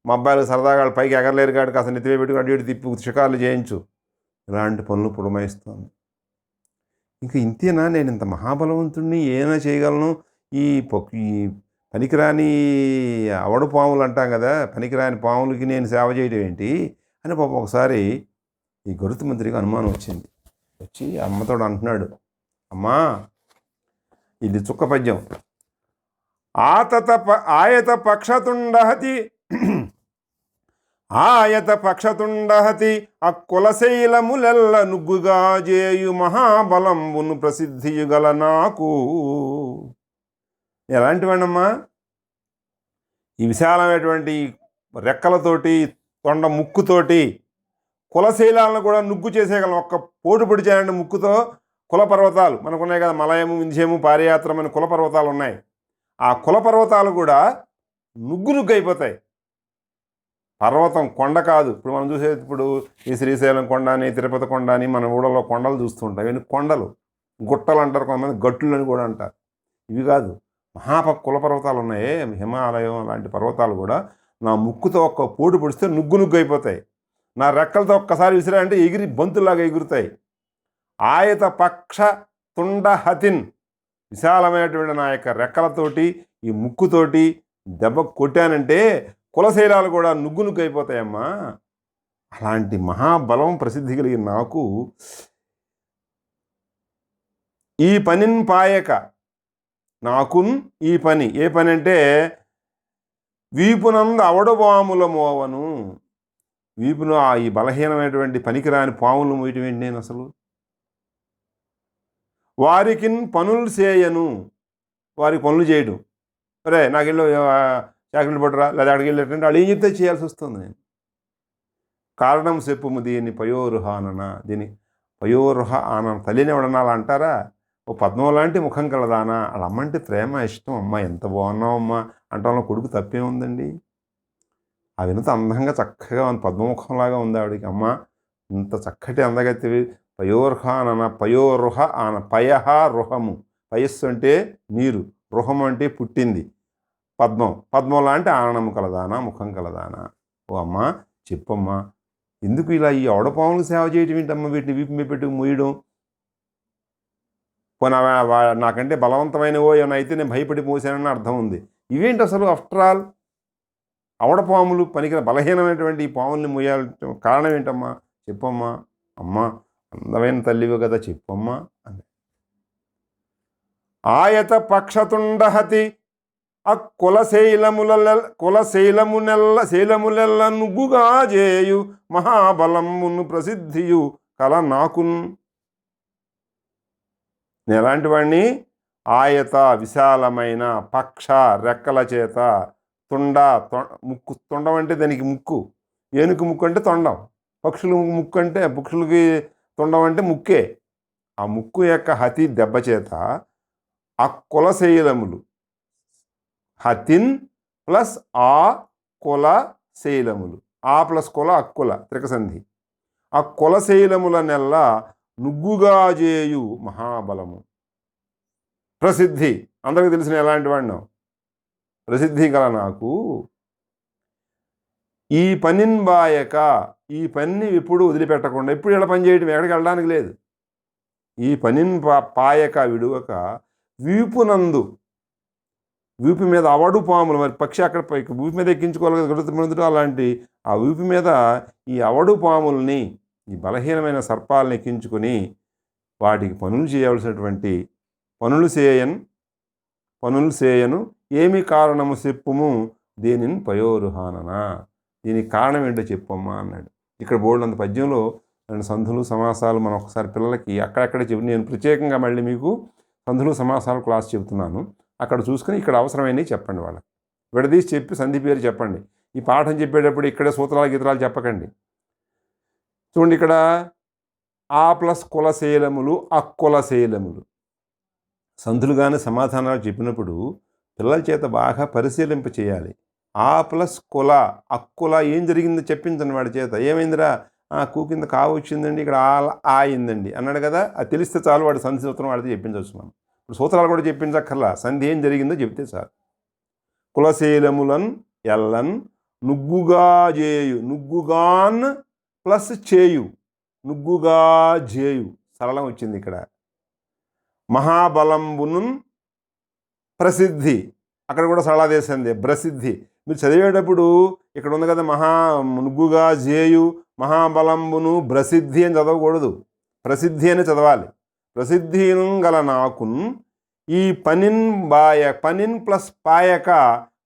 మా అబ్బాయిలకు సరదాగా పైకి ఎగరలేరు కాడికి అసలు నెత్తివే పెట్టుకుని అటు ఇటు తిప్పు షికార్లు చేయించు, ఇలాంటి పనులు పురమాయిస్తుంది. ఇంకా ఇంతేనా, నేను ఇంత మహాబలవంతుడిని, ఏమైనా చేయగలను, ఈ పనికిరాని అవడు పాములు అంటాం కదా, పనికిరాని పాములకి నేను సేవ చేయడం ఏంటి అని పాపం ఒకసారి ఈ గరుతు మంత్రికి అనుమానం వచ్చింది. వచ్చి అమ్మతో అంటున్నాడు, అమ్మా ఇది చుక్క పద్యం, ఆయత పక్షతుండహతి ఆయత పక్షతుండహతి అక్కులశైలములెల్ల నుగ్గుగా జేయు మహాబలంబును ప్రసిద్ధియుగల నాకు. ఎలాంటివాడమ్మా, ఈ విశాలమైనటువంటి రెక్కలతోటి, తొండ ముక్కుతోటి కులశైలాలను కూడా నుగ్గు చేసేయగలం. ఒక్క పోటు పొడిచానంటే ముక్కుతో కులపర్వతాలు మనకున్నాయి కదా, మలయము, వింధ్యము, పారియాత్రం అని కులపర్వతాలు ఉన్నాయి. ఆ కులపర్వతాలు కూడా నుగ్గు అయిపోతాయి. పర్వతం కొండ కాదు, ఇప్పుడు మనం చూసేది ఇప్పుడు ఈ శ్రీశైలం కొండ అని, తిరుపతి కొండ అని మన ఊళ్ళలో కొండలు చూస్తుంటాం. ఇవన్నీ కొండలు, గుట్టలు అంటారు, కొంతమంది గట్టులు అని కూడా అంటారు. ఇవి కాదు, కులపర్వతాలు ఉన్నాయి. హిమాలయం లాంటి పర్వతాలు కూడా నా ముక్కుతో ఒక్క పోటు పొడిస్తే నుగ్గు అయిపోతాయి. నా రెక్కలతో ఒక్కసారి విసిరాయంటే ఎగిరి బంతులాగా ఎగురుతాయి. ఆయత పక్ష తుండహతిన్, విశాలమైనటువంటి నా యొక్క రెక్కలతోటి, ఈ ముక్కుతోటి దెబ్బ కొట్టానంటే కులశైలాలు కూడా నుగ్గు అయిపోతాయమ్మా. అలాంటి మహాబలం ప్రసిద్ధి కలిగిన నాకు ఈ పనిని పాయక, నాకున్ ఈ పని, ఏ పని అంటే వీపునందు అవడు పాముల మోవను, వీపును ఈ బలహీనమైనటువంటి పనికిరాని పాములు మోయటం ఏంటి నేను అసలు, వారికి పనులు చేయను, వారికి పనులు చేయడం, అరే నాకు ఇల్లు చాకరీలు పట్టురా, లేదా అక్కడికి వెళ్ళేటంటే వాళ్ళు ఏం చెప్తే చేయాల్సి వస్తుంది. నేను కారణం చెప్పుము దీన్ని పయోరుహ అనన, దీన్ని పయోరుహ ఆన, తల్లిని ఎవడన్నా అలా అంటారా? ఓ పద్మం లాంటి ముఖం కలదానా, వాళ్ళ అమ్మంటే ప్రేమ ఇష్టం, అమ్మ ఎంత బాగున్నావు అమ్మ అంటాం, కొడుకు తప్పేముందండి. ఆ వినత అందంగా చక్కగా పద్మముఖంలాగా ఉంది ఆవిడికి. అమ్మ ఇంత చక్కటి అందగతివి, పయోర్హ అనన, పయోరుహ ఆన, పయహ రుహము, పయస్సు అంటే నీరు, రుహము అంటే పుట్టింది, పద్మం. పద్మంలా అంటే ఆననము కలదానా, ముఖం కలదానా. ఓ అమ్మా చెప్పమ్మా, ఎందుకు ఇలా ఈ ఆడపాములకు సేవ చేయటం ఏంటమ్మా, వీటిని వీపు మీద పెట్టుకు మూయడం? పోనీ నాకంటే బలవంతమైనవో ఏమైనా అయితే నేను భయపడి మోసానని అర్థం ఉంది. ఇవేంటి అసలు ఆఫ్టర్ ఆల్ ఆవడపాములు పనికిన బలహీనమైనటువంటి ఈ పాముల్ని మోయాలి కారణం ఏంటమ్మా చెప్పమ్మా. అమ్మా అందమైన తల్లివి కదా చెప్పమ్మా అని. ఆయత పక్షతుండహతి శైలములెల్ల నుగ్గుగా చేయు మహాబలమును ప్రసిద్ధియు కల నాకున్. నేను ఎలాంటి వాడిని? ఆయత విశాలమైన, పక్ష రెక్కల చేత, తుండ ముక్కు, తొండం అంటే దానికి ముక్కు, ఏనుగు ముక్కు అంటే తొండం, పక్షుల ముక్కు అంటే పక్షులకి తొండం అంటే ముక్కే. ఆ ముక్కు యొక్క హతి దెబ్బ చేత అక్కులశైలములు, హతిన్ ప్లస్ ఆ కుల శైలములు, ఆ ప్లస్ కుల అక్కుల త్రికసంధి, ఆ కులశైలముల నెల్ల నుగ్గుగా చేయు మహాబలము ప్రసిద్ధి. అందరికీ తెలిసిన ఎలాంటి వాడినాం? ప్రసిద్ధి గల నాకు ఈ పనిని బాయక, ఈ పనిని ఎప్పుడు వదిలిపెట్టకుండా, ఎప్పుడు ఇలా పని చేయడం, ఎక్కడికి వెళ్ళడానికి లేదు. ఈ పనిని పాయక విడువక వీపునందు, వీపు మీద అవడు పాములు, మరి పక్షి అక్కడ వీపు మీద ఎక్కించుకోవాలి కదా గడుతున్నట్టు, అలాంటి ఆ వీపు మీద ఈ అవడు పాముల్ని, ఈ బలహీనమైన సర్పాలను ఎక్కించుకొని వాటికి పనులు చేయవలసినటువంటి పనులు చేయను ఏమి కారణము చెప్పుము దేనిని పయోరుహాననా. దీనికి కారణం ఏంటో చెప్పమ్మా అన్నాడు. ఇక్కడ బోర్డునంత పద్యంలో రెండు సంధులు సమాసాలు మనం ఒకసారి పిల్లలకి అక్కడక్కడ చెప్పి, నేను ప్రత్యేకంగా మళ్ళీ మీకు సంధులు సమాసాలు క్లాస్ చెబుతున్నాను, అక్కడ చూసుకుని ఇక్కడ అవసరమైనవి చెప్పండి. వాళ్ళకి విడదీసి చెప్పి సంధి పేరు చెప్పండి. ఈ పాఠం చెప్పేటప్పుడు ఇక్కడే సూత్రాలు గీతరాలు చెప్పకండి. చూడండి, ఇక్కడ ఆ ప్లస్ కులశైలములు, అక్కులశైలములు సంధులు కానీ సమాధానాలు చెప్పినప్పుడు పిల్లల చేత బాగా పరిశీలింప చేయాలి. ఆ ప్లస్ కుల అక్కుల ఏం జరిగిందో చెప్పించండి వాడి చేత. ఏమైందిరా? కూ కింద కావు వచ్చిందండి, ఇక్కడ ఆ అయిందండి అన్నాడు కదా, అది తెలిస్తే చాలు వాడి సంధి సూత్రం వాడితే చెప్పించవచ్చు. మనం ఇప్పుడు సూత్రాలు కూడా చెప్పించక్కర్లా, సంధి ఏం జరిగిందో చెప్తే చాలు. కులశైలములన్ ఎల్లన్ నుగ్గుగా చేయు, నుగ్గుగాన్ ప్లస్ చేయు, నుగ్గుగా చేయు సరళం వచ్చింది ఇక్కడ. మహాబలంబును ప్రసిద్ధి, అక్కడ కూడా సరళాదేశంది ప్రసిద్ధి. మీరు చదివేటప్పుడు ఇక్కడ ఉంది కదా, నుగ్గుగా జేయు మహాబలంబును ప్రసిద్ధి అని చదవకూడదు, ప్రసిద్ధి అని చదవాలి. ప్రసిద్ధిను గల నాకున్ ఈ పనిన్ ప్లస్ పాయక,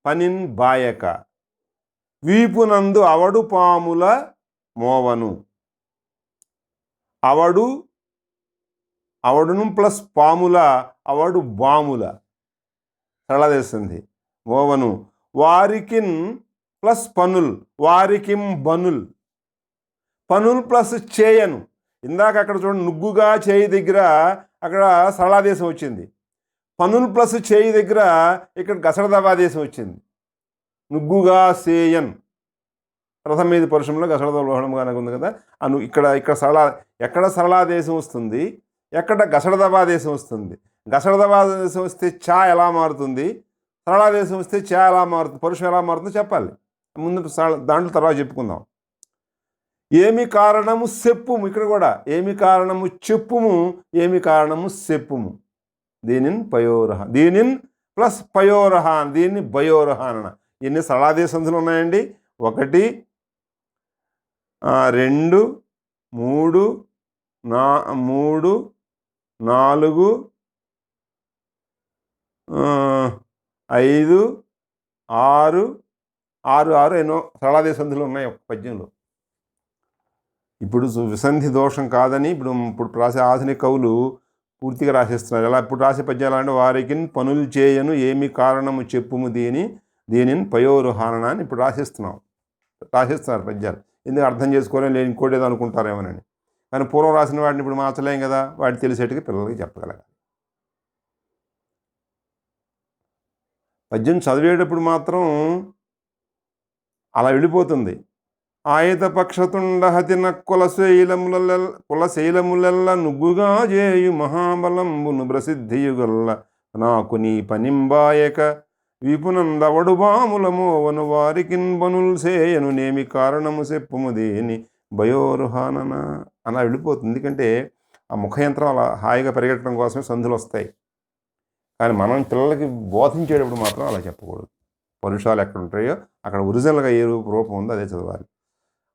పనిన్ బాయక వీపునందు అవడు పాముల మోవను. అవడును ప్లస్ పాముల, అవడు బాముల సరళాదేశంది. మోవను వారికిన్ ప్లస్ పనుల్, వారికిం బనుల్, పనుల్ ప్లస్ చేయను. ఇందాక అక్కడ చూడండి, నుగ్గుగా చేయి దగ్గర అక్కడ సరళాదేశం వచ్చింది. పనుల్ ప్లస్ చేయి దగ్గర ఇక్కడ గసడదవాదేశం వచ్చింది. నుగ్గుగా సేయన్ రథం మీద పరుషంలో గసడదోహణంగా ఉంది కదా. ఇక్కడ ఎక్కడ సరళాదేశం వస్తుంది, ఎక్కడ గసడదవాదేశం వస్తుంది. గసడదవాదేశం వస్తే చా ఎలా మారుతుంది, సరళాదేశం వస్తే చా ఎలా మారుతుంది, పరుషం ఎలా మారుతుందో చెప్పాలి. ముందు దాంట్లో తర్వాత చెప్పుకుందాం. ఏమి కారణము చెప్పుము, ఇక్కడ కూడా ఏమి కారణము చెప్పుము, ఏమి కారణము చెప్పుము. దీనిని పయోరహ, దీనిని ప్లస్ పయోరహాన్, దీన్ని భయోరహాన. ఎన్ని సరళాదేశంతులు ఉన్నాయండి? 1 2 3 4 5 6 ఎన్నో సరళాదేశంతులు ఉన్నాయి ఒక పద్యంలో. ఇప్పుడు విసంధి దోషం కాదని ఇప్పుడు రాసే ఆధునిక కవులు పూర్తిగా రాసేస్తున్నారు. ఎలా ఇప్పుడు రాసే పద్యాలు అంటే వారికి పనులు చేయను ఏమి కారణము చెప్పుము దీనిని పయోరుహాన అని ఇప్పుడు రాసేస్తున్నారు పద్యాలు. ఎందుకు అర్థం చేసుకోలేం, లేని ఇంకోటి ఏదో అనుకుంటారేమోనని. కానీ పూర్వం రాసిన వాటిని ఇప్పుడు మార్చలేం కదా, వాటి తెలిసేట్టుగా పిల్లలకి చెప్పగలగాలి. పద్యం చదివేటప్పుడు మాత్రం అలా వెళ్ళిపోతుంది. ఆయత పక్షతుండహతిన కులశైలములెల్ల నుగ్గుగా చేయు మహాబలంబును ప్రసిద్ధియుగల్ల నాకు నీ పనింబాయక వీపునందవడు బాముల మోవను వారికిన్ పనులు సేయను నేమి కారణము చెప్పుము దేని భయోరుహానన అలా వెళ్ళిపోతుంది. ఎందుకంటే ఆ ముఖయంత్రం అలా హాయిగా పరిగెట్టడం కోసమే సందులు వస్తాయి. కానీ మనం పిల్లలకి బోధించేటప్పుడు మాత్రం అలా చెప్పకూడదు. పరుషాలు ఎక్కడ ఉంటాయో అక్కడ ఒరిజినల్గా ఏ రూపం ఉందో అదే చదవాలి.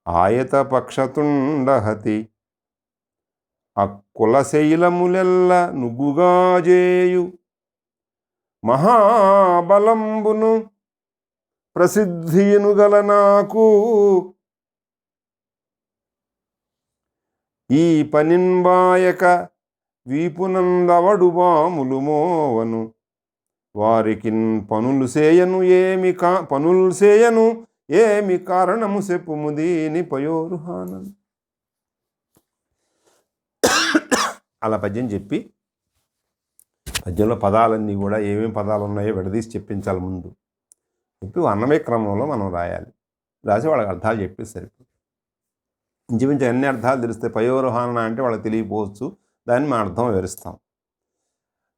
ఆయత పక్షతుండహతి అక్కులశైలములెల్ల నుగ్గుగా జేయు మహాబలంబును ప్రసిద్ధియును గల నాకు ఈ పనిన్బాయక వీపునందవడు బాములు మోవను వారికిన్ పనులు సేయను ఏమి కారణము చెప్పుము దీని పయోరుహానం. అలా పద్యం చెప్పి పద్యంలో పదాలన్నీ కూడా ఏమేమి పదాలు ఉన్నాయో విడదీసి చెప్పించాలి. ముందు చెప్పి అన్నమయ క్రమంలో మనం రాయాలి. రాసి వాళ్ళకి అర్థాలు చెప్పేసి సరిపోతుంది. ఇంచుమించు అన్ని అర్థాలు తెలిస్తే పయోరుహాన అంటే వాళ్ళకి తెలియకపోవచ్చు. దాన్ని మనం అర్థం వివరిస్తాం.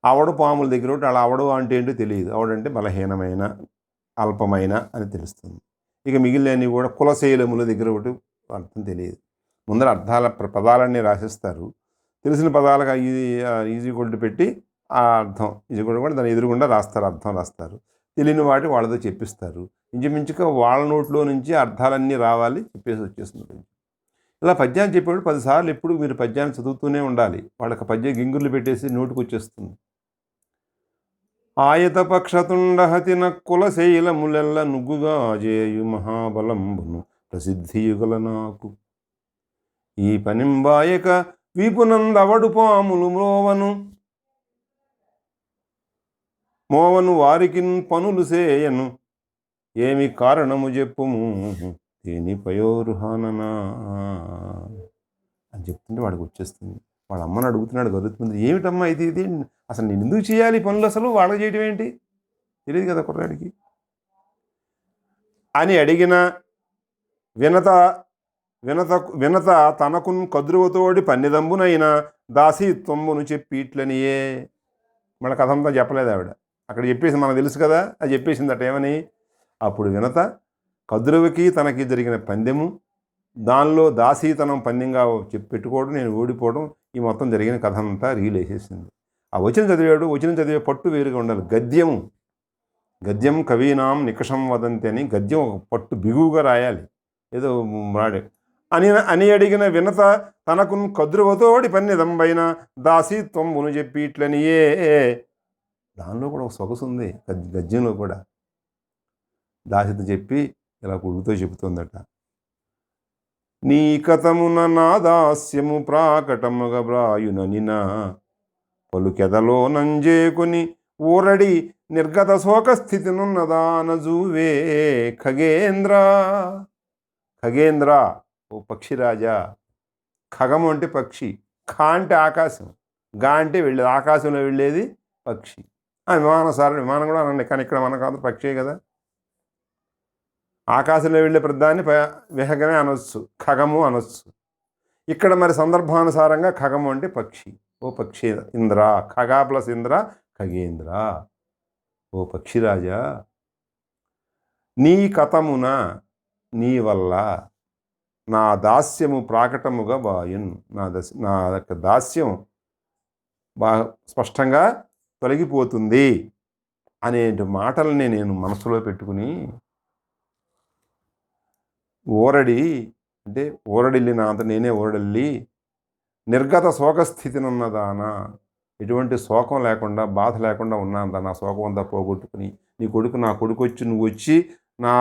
ఆవడు పాముల దగ్గర ఒకటి అలా ఆవడు అంటే ఏంటో తెలియదు. ఆవడంటే బలహీనమైన అల్పమైన అని తెలుస్తుంది. ఇక మిగిలినవి కూడా కులశైలముల దగ్గర ఒకటి అర్థం తెలియదు. ముందర అర్థాల పదాలన్నీ రాసిస్తారు. తెలిసిన పదాలకు ఈజీ కొట్టు పెట్టి ఆ అర్థం ఈజీ కొట్టు కూడా దాని ఎదురుగుండా రాస్తారు, అర్థం రాస్తారు. తెలియని వాటి వాళ్ళతో చెప్పిస్తారు. ఇంచుమించుగా వాళ్ళ నోట్లో నుంచి అర్థాలన్నీ రావాలి, చెప్పేసి వచ్చేస్తుంది. ఇలా పద్యాన్ని చెప్పేప్పుడు 10 సార్లు ఎప్పుడు మీరు పద్యాన్ని చదువుతూనే ఉండాలి. వాళ్ళకి పద్యం గింగుర్లు పెట్టేసి నోటికి వచ్చేస్తుంది. ఆయత పక్షతుండహతి నక్కుల శైలములెల్ల నుగ్గుగా జేయు మహాబలంబును ప్రసిద్ధియుగల నాకు ఈ పనింబాయక వీపునందవడు పాములు మోవను వారికిన్ పనులు సేయను ఏమి కారణము చెప్పుము దేని పయోరుహాననా అని చెప్తుంటే వాడికి వచ్చేస్తుంది. వాళ్ళ అమ్మని అడుగుతున్నాడు, గరుతుంది. ఏమిటమ్మా ఇది అసలు నేను ఎందుకు చేయాలి పనులు, అసలు వాళ్ళకి చేయటం ఏంటి తెలియదు కదా కుర్రాడికి అని అడిగిన వినత తనకున్ కదురువతోడి పన్నిదంబునైనా దాసీత్వంబును చెప్పి ఇట్లనియే. మన కథ అంతా చెప్పలేదు ఆవిడ, అక్కడ చెప్పేసి మనకు తెలుసు కదా, అది చెప్పేసిందట. ఏమని? అప్పుడు వినత కదురువకి తనకి జరిగిన పందెము, దానిలో దాసీతనం పందెంగా పెట్టుకోవడం, నేను ఓడిపోవడం, ఈ మొత్తం జరిగిన కథ అంతా రీల్ వేసేసింది. ఆ వచనం చదివే పట్టు వేరుగా ఉండాలి. గద్యం కవీనాం నికషం వదంతి అని గద్యం ఒక పట్టు బిగువుగా రాయాలి. ఏదో రాడే అని అడిగిన వినత తనకు కదురువతోడి పన్నిదంబైన దాసీత్వంబును చెప్పి ఇట్లనియే. దానిలో కూడా ఒక సొగసు ఉంది గద్యంలో కూడా. దాసిత చెప్పి ఇలా కొడుకుతో చెబుతుందట. నీ కథమున నా దాస్యము ప్రాకటముగా బ్రాయుననిన పలుకెదలో నంజేకుని ఊరడి నిర్గత శోకస్థితినున్నదానజూవే ఖగేంద్ర ఓ పక్షిరాజా. ఖగము అంటే పక్షి, ఖ అంటే ఆకాశం, గా అంటే వెళ్ళేది, ఆకాశంలో వెళ్ళేది పక్షి. విమానం కూడా అనండి, కానీ ఇక్కడ మన కాదు పక్షే కదా. ఆకాశంలో వెళ్ళే ప్రదాన్ని విహగమే అనొచ్చు, ఖగము అనొచ్చు. ఇక్కడ మరి సందర్భానుసారంగా ఖగము అంటే పక్షి. ఓ పక్షి ఇంద్ర, ఖగా ప్లస్ ఇంద్ర ఖగేంద్ర. ఓ పక్షిరాజా, నీ కథమున నీ వల్ల నా దాస్యము ప్రాకటముగా బాయున్. నా యొక్క దాస్యం బాగా స్పష్టంగా తొలగిపోతుంది అనే మాటల్ని నేను మనసులో పెట్టుకుని ఊరడిల్లి నా అంత నేనే ఊరడిల్లి నిర్గత శోకస్థితినున్నదానా, ఎటువంటి శోకం లేకుండా బాధ లేకుండా ఉన్నాను. నా శోకం అంతా పోగొట్టుకుని నా కొడుకు వచ్చి నువ్వు వచ్చి నా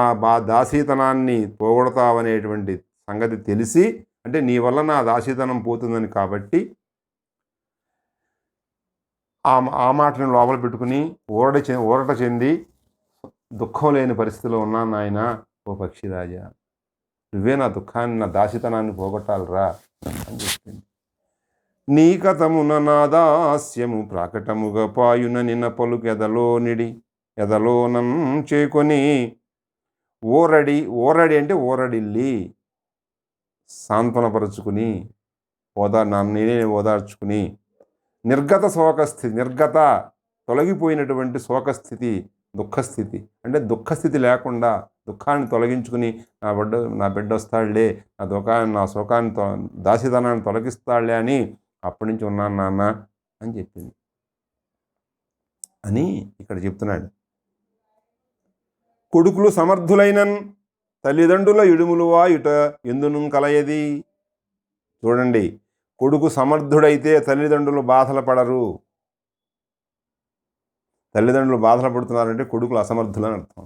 దాసీతనాన్ని పోగొడతావనేటువంటి సంగతి తెలిసి, అంటే నీ వల్ల నా దాసీతనం పోతుందని కాబట్టి ఆ మాటను లోపల పెట్టుకుని ఊరట చెంది దుఃఖం లేని పరిస్థితిలో ఉన్నాను నాయన. ఓ పక్షిరాజా, నువ్వే నా దుఃఖాన్ని, నా దాసితనాన్ని పోగొట్టాలరా అని చెప్పింది. నీ కథమున నా దాస్యము ప్రాకటముగా పాయున నిన్న ఎదలోనం చేకొని ఓరడి అంటే ఊరడిల్లి సాంత్వనపరుచుకుని నేనే ఓదార్చుకుని నిర్గత తొలగిపోయినటువంటి శోకస్థితి దుఃఖస్థితి అంటే దుఃఖస్థితి లేకుండా దుఃఖాన్ని తొలగించుకుని నా బిడ్డ వస్తాడులే, నా సుఖాన్ని దాసితనాన్ని తొలగిస్తాడులే అని అప్పటి నుంచి ఉన్నాను నాన్న అని చెప్పింది అని ఇక్కడ చెప్తున్నాడు. కొడుకులు సమర్థులైనన్ తల్లిదండ్రుల ఇడుములు వాయుట ఎందును కలయది. చూడండి, కొడుకు సమర్థుడైతే తల్లిదండ్రులు బాధలు పడరు. తల్లిదండ్రులు బాధలు పడుతున్నారంటే కొడుకులు అసమర్థులని అర్థం.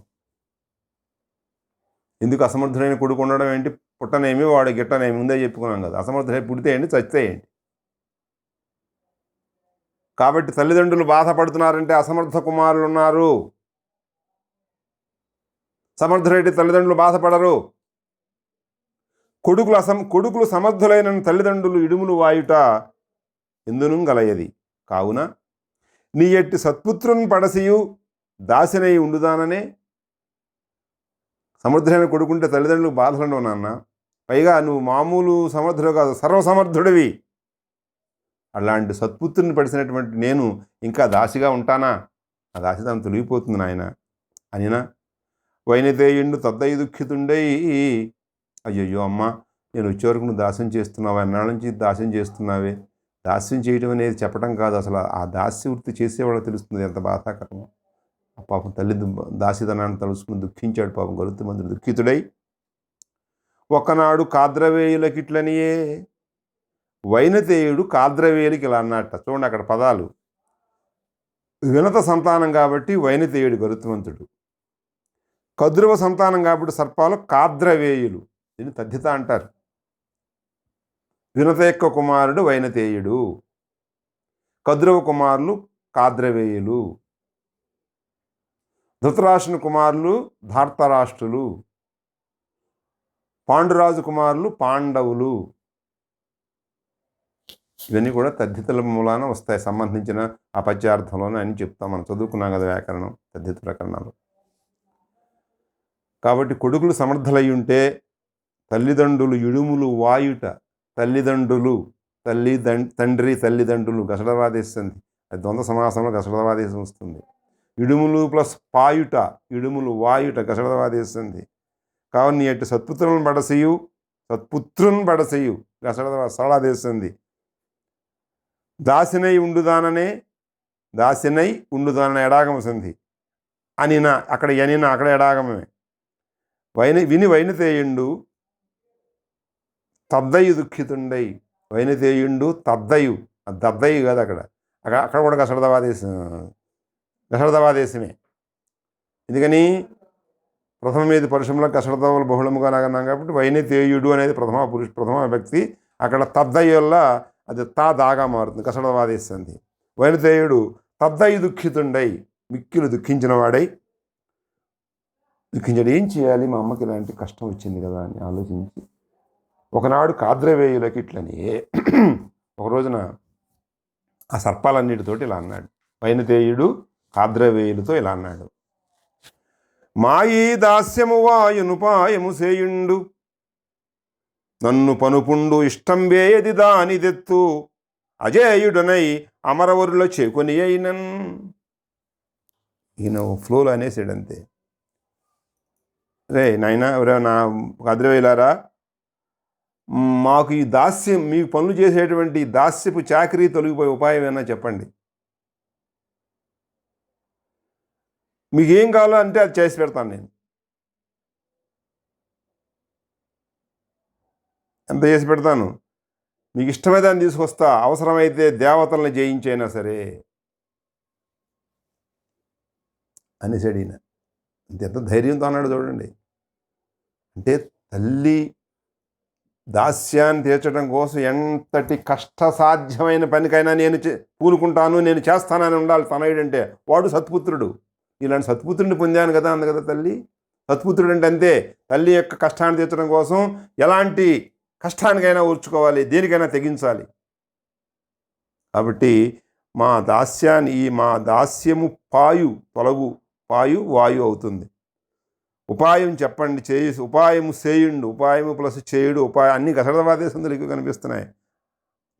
ఎందుకు అసమర్థుడైన కొడుకు ఉండడం ఏంటి? పుట్టనేమి వాడు గిట్టనేమి ముందే చెప్పుకున్నాం కదా. అసమర్థుడై పుడితే ఏంటి, చచ్చితే ఏంటి? కాబట్టి తల్లిదండ్రులు బాధపడుతున్నారంటే అసమర్థ కుమారులు ఉన్నారు. సమర్థుడైతే తల్లిదండ్రులు బాధపడరు. కొడుకులు సమర్థులైన తల్లిదండ్రులు ఇడుములు వాయుట ఎందును గలయది. కావున నీ ఎట్టి సత్పుత్రుని పడసియు దాసినై ఉండుదాననే. సమర్థుడైన కొడుకుంటే తల్లిదండ్రులకు బాధలు నాన్న, పైగా నువ్వు మామూలు సమర్థుడు కాదు, సర్వసమర్థుడివి. అలాంటి సత్పుత్రుని పడిసినటువంటి నేను ఇంకా దాసిగా ఉంటానా? ఆ దాసిదాన్ని తొలగిపోతుంది నాయన అనినా. వైనతేయుండు తద్దయి దుఃఖితుండై. అయ్యయ్యో అమ్మ, నేను వచ్చే వరకు నువ్వు దాస్యం చేస్తున్నావా? ఎన్నాళ్ళ నుంచి దాస్యం చేస్తున్నావే. దాస్యం చేయడం అనేది చెప్పడం కాదు, అసలు ఆ దాస్య వృత్తి చేసేవాళ్ళకి తెలుస్తుంది ఎంత బాధాకరమో. ఆ పాపం తల్లి దాసిదనాన్ని తలుసుకుని దుఃఖించాడు పాపం గరుత్మంతుడు. దుఃఖితుడై ఒకనాడు కాద్రవేయులకిట్లనియే. వైనతేయుడు కాద్రవేయులకి ఇలా అన్నట్ట. చూడండి అక్కడ పదాలు. వినత సంతానం కాబట్టి వైనతేయుడు గరుత్మంతుడు, కద్రువ సంతానం కాబట్టి సర్పాలు కాద్రవేయులు. దీన్ని తద్ధిత అంటారు. వినత యొక్క కుమారుడు వైనతేయుడు, కద్రువ కుమారులు కాద్రవేయులు, ధృతరాష్ట్రుని కుమారులు ధార్తరాష్ట్రులు, పాండురాజు కుమారులు పాండవులు. ఇవన్నీ కూడా తద్ధితుల మూలాన వస్తాయి, సంబంధించిన అపత్యార్థంలోనే అని చెప్తాం. మనం చదువుకున్నాం కదా వ్యాకరణం, తద్ధిత ప్రకరణాలు. కాబట్టి కొడుకులు సమర్థులై ఉంటే తల్లిదండ్రులు ఇడుములు వాయుట. తల్లిదండ్రులు, తండ్రి తల్లిదండ్రులు గసడవాదేశంది. అది ద్వంద్వ సమాసంలో గసడవాదేశం వస్తుంది. ఇడుములు ప్లస్ పాయుట, ఇడుములు వాయుట గసడవాదేశంది. కావున నీ అటు సత్పుత్రులను బడసెయ్యు సరళాదేశంది. దాసినై ఉండుదాననే ఎడాగమ సంధి అనినా. అక్కడ ఎనినా, అక్కడ ఎడాగమే. విని వైనతేయుండు తద్దయు దుఃఖితుండై. వైనతేయుండు తద్దయు, దద్దయు కాదు అక్కడ కూడా గసడదవాదేశమే. ఎందుకని ప్రథమ మీద పరుషంలో గసడదవులు బహుళముగా నాగన్నాం కాబట్టి వైనతేయుడు అనేది ప్రథమ వ్యక్తి. అక్కడ తద్దయ్య వల్ల అది దాగా మారుతుంది, గసడదవాదేశంది. వైనతేయుడు తద్దయు దుఃఖితుండై, మిక్కిలు దుఃఖించాడు. ఏం చేయాలి, మా అమ్మకి ఇలాంటి కష్టం వచ్చింది కదా అని ఆలోచించి ఒకనాడు కాద్రవేయులకి ఇట్లని ఒక రోజున ఆ సర్పాలన్నిటితోటి ఇలా అన్నాడు. వైనతేయుడు కాద్రవేయులతో ఇలా అన్నాడు. మాయీ దాస్యము వాయునుపాయము సేయుండు, నన్ను పనుపుండు ఇష్టం వేయది దానిదెత్తు, అజేయుడనై అమరవరుల చేకొని అయినన్. ఈయన ఫ్లోలో అనేసాడంతే. రే నాయనా, ఎవరైనా నా కాద్రవేయులారా, మాకు ఈ దాస్యం, మీకు పనులు చేసేటువంటి దాస్యపు చాకరీ తొలగిపోయే ఉపాయం ఏమైనా చెప్పండి. మీకు ఏం కావాలో అంటే అది చేసి పెడతాను నేను. ఎంత చేసి పెడతాను, మీకు ఇష్టమైతే అని తీసుకొస్తా, అవసరమైతే దేవతలను జయించైనా సరే అనేసాడు ఈయన. ఎంత ధైర్యంతో అన్నాడు చూడండి. అంటే తల్లి దాస్యాన్ని తీర్చడం కోసం ఎంతటి కష్టసాధ్యమైన పనికైనా నేను పూనుకుంటాను, నేను చేస్తానని ఉండాలి తనయుడంటే. వాడు సత్పుత్రుడు. ఇలాంటి సత్పుత్రుడిని పొందాను కదా అంది కదా తల్లి. సత్పుత్రుడు అంటే అంతే, తల్లి యొక్క కష్టాన్ని తీర్చడం కోసం ఎలాంటి కష్టానికైనా ఓర్చుకోవాలి, దేనికైనా తెగించాలి. కాబట్టి మా దాస్యము పాయు వాయు అవుతుంది. ఉపాయం చెప్పండి, ఉపాయము చేయుండు. ఉపాయము ప్లస్ చేయుడు, ఉపాయం అన్ని గసడవాదేశందులు ఎక్కువ కనిపిస్తున్నాయి.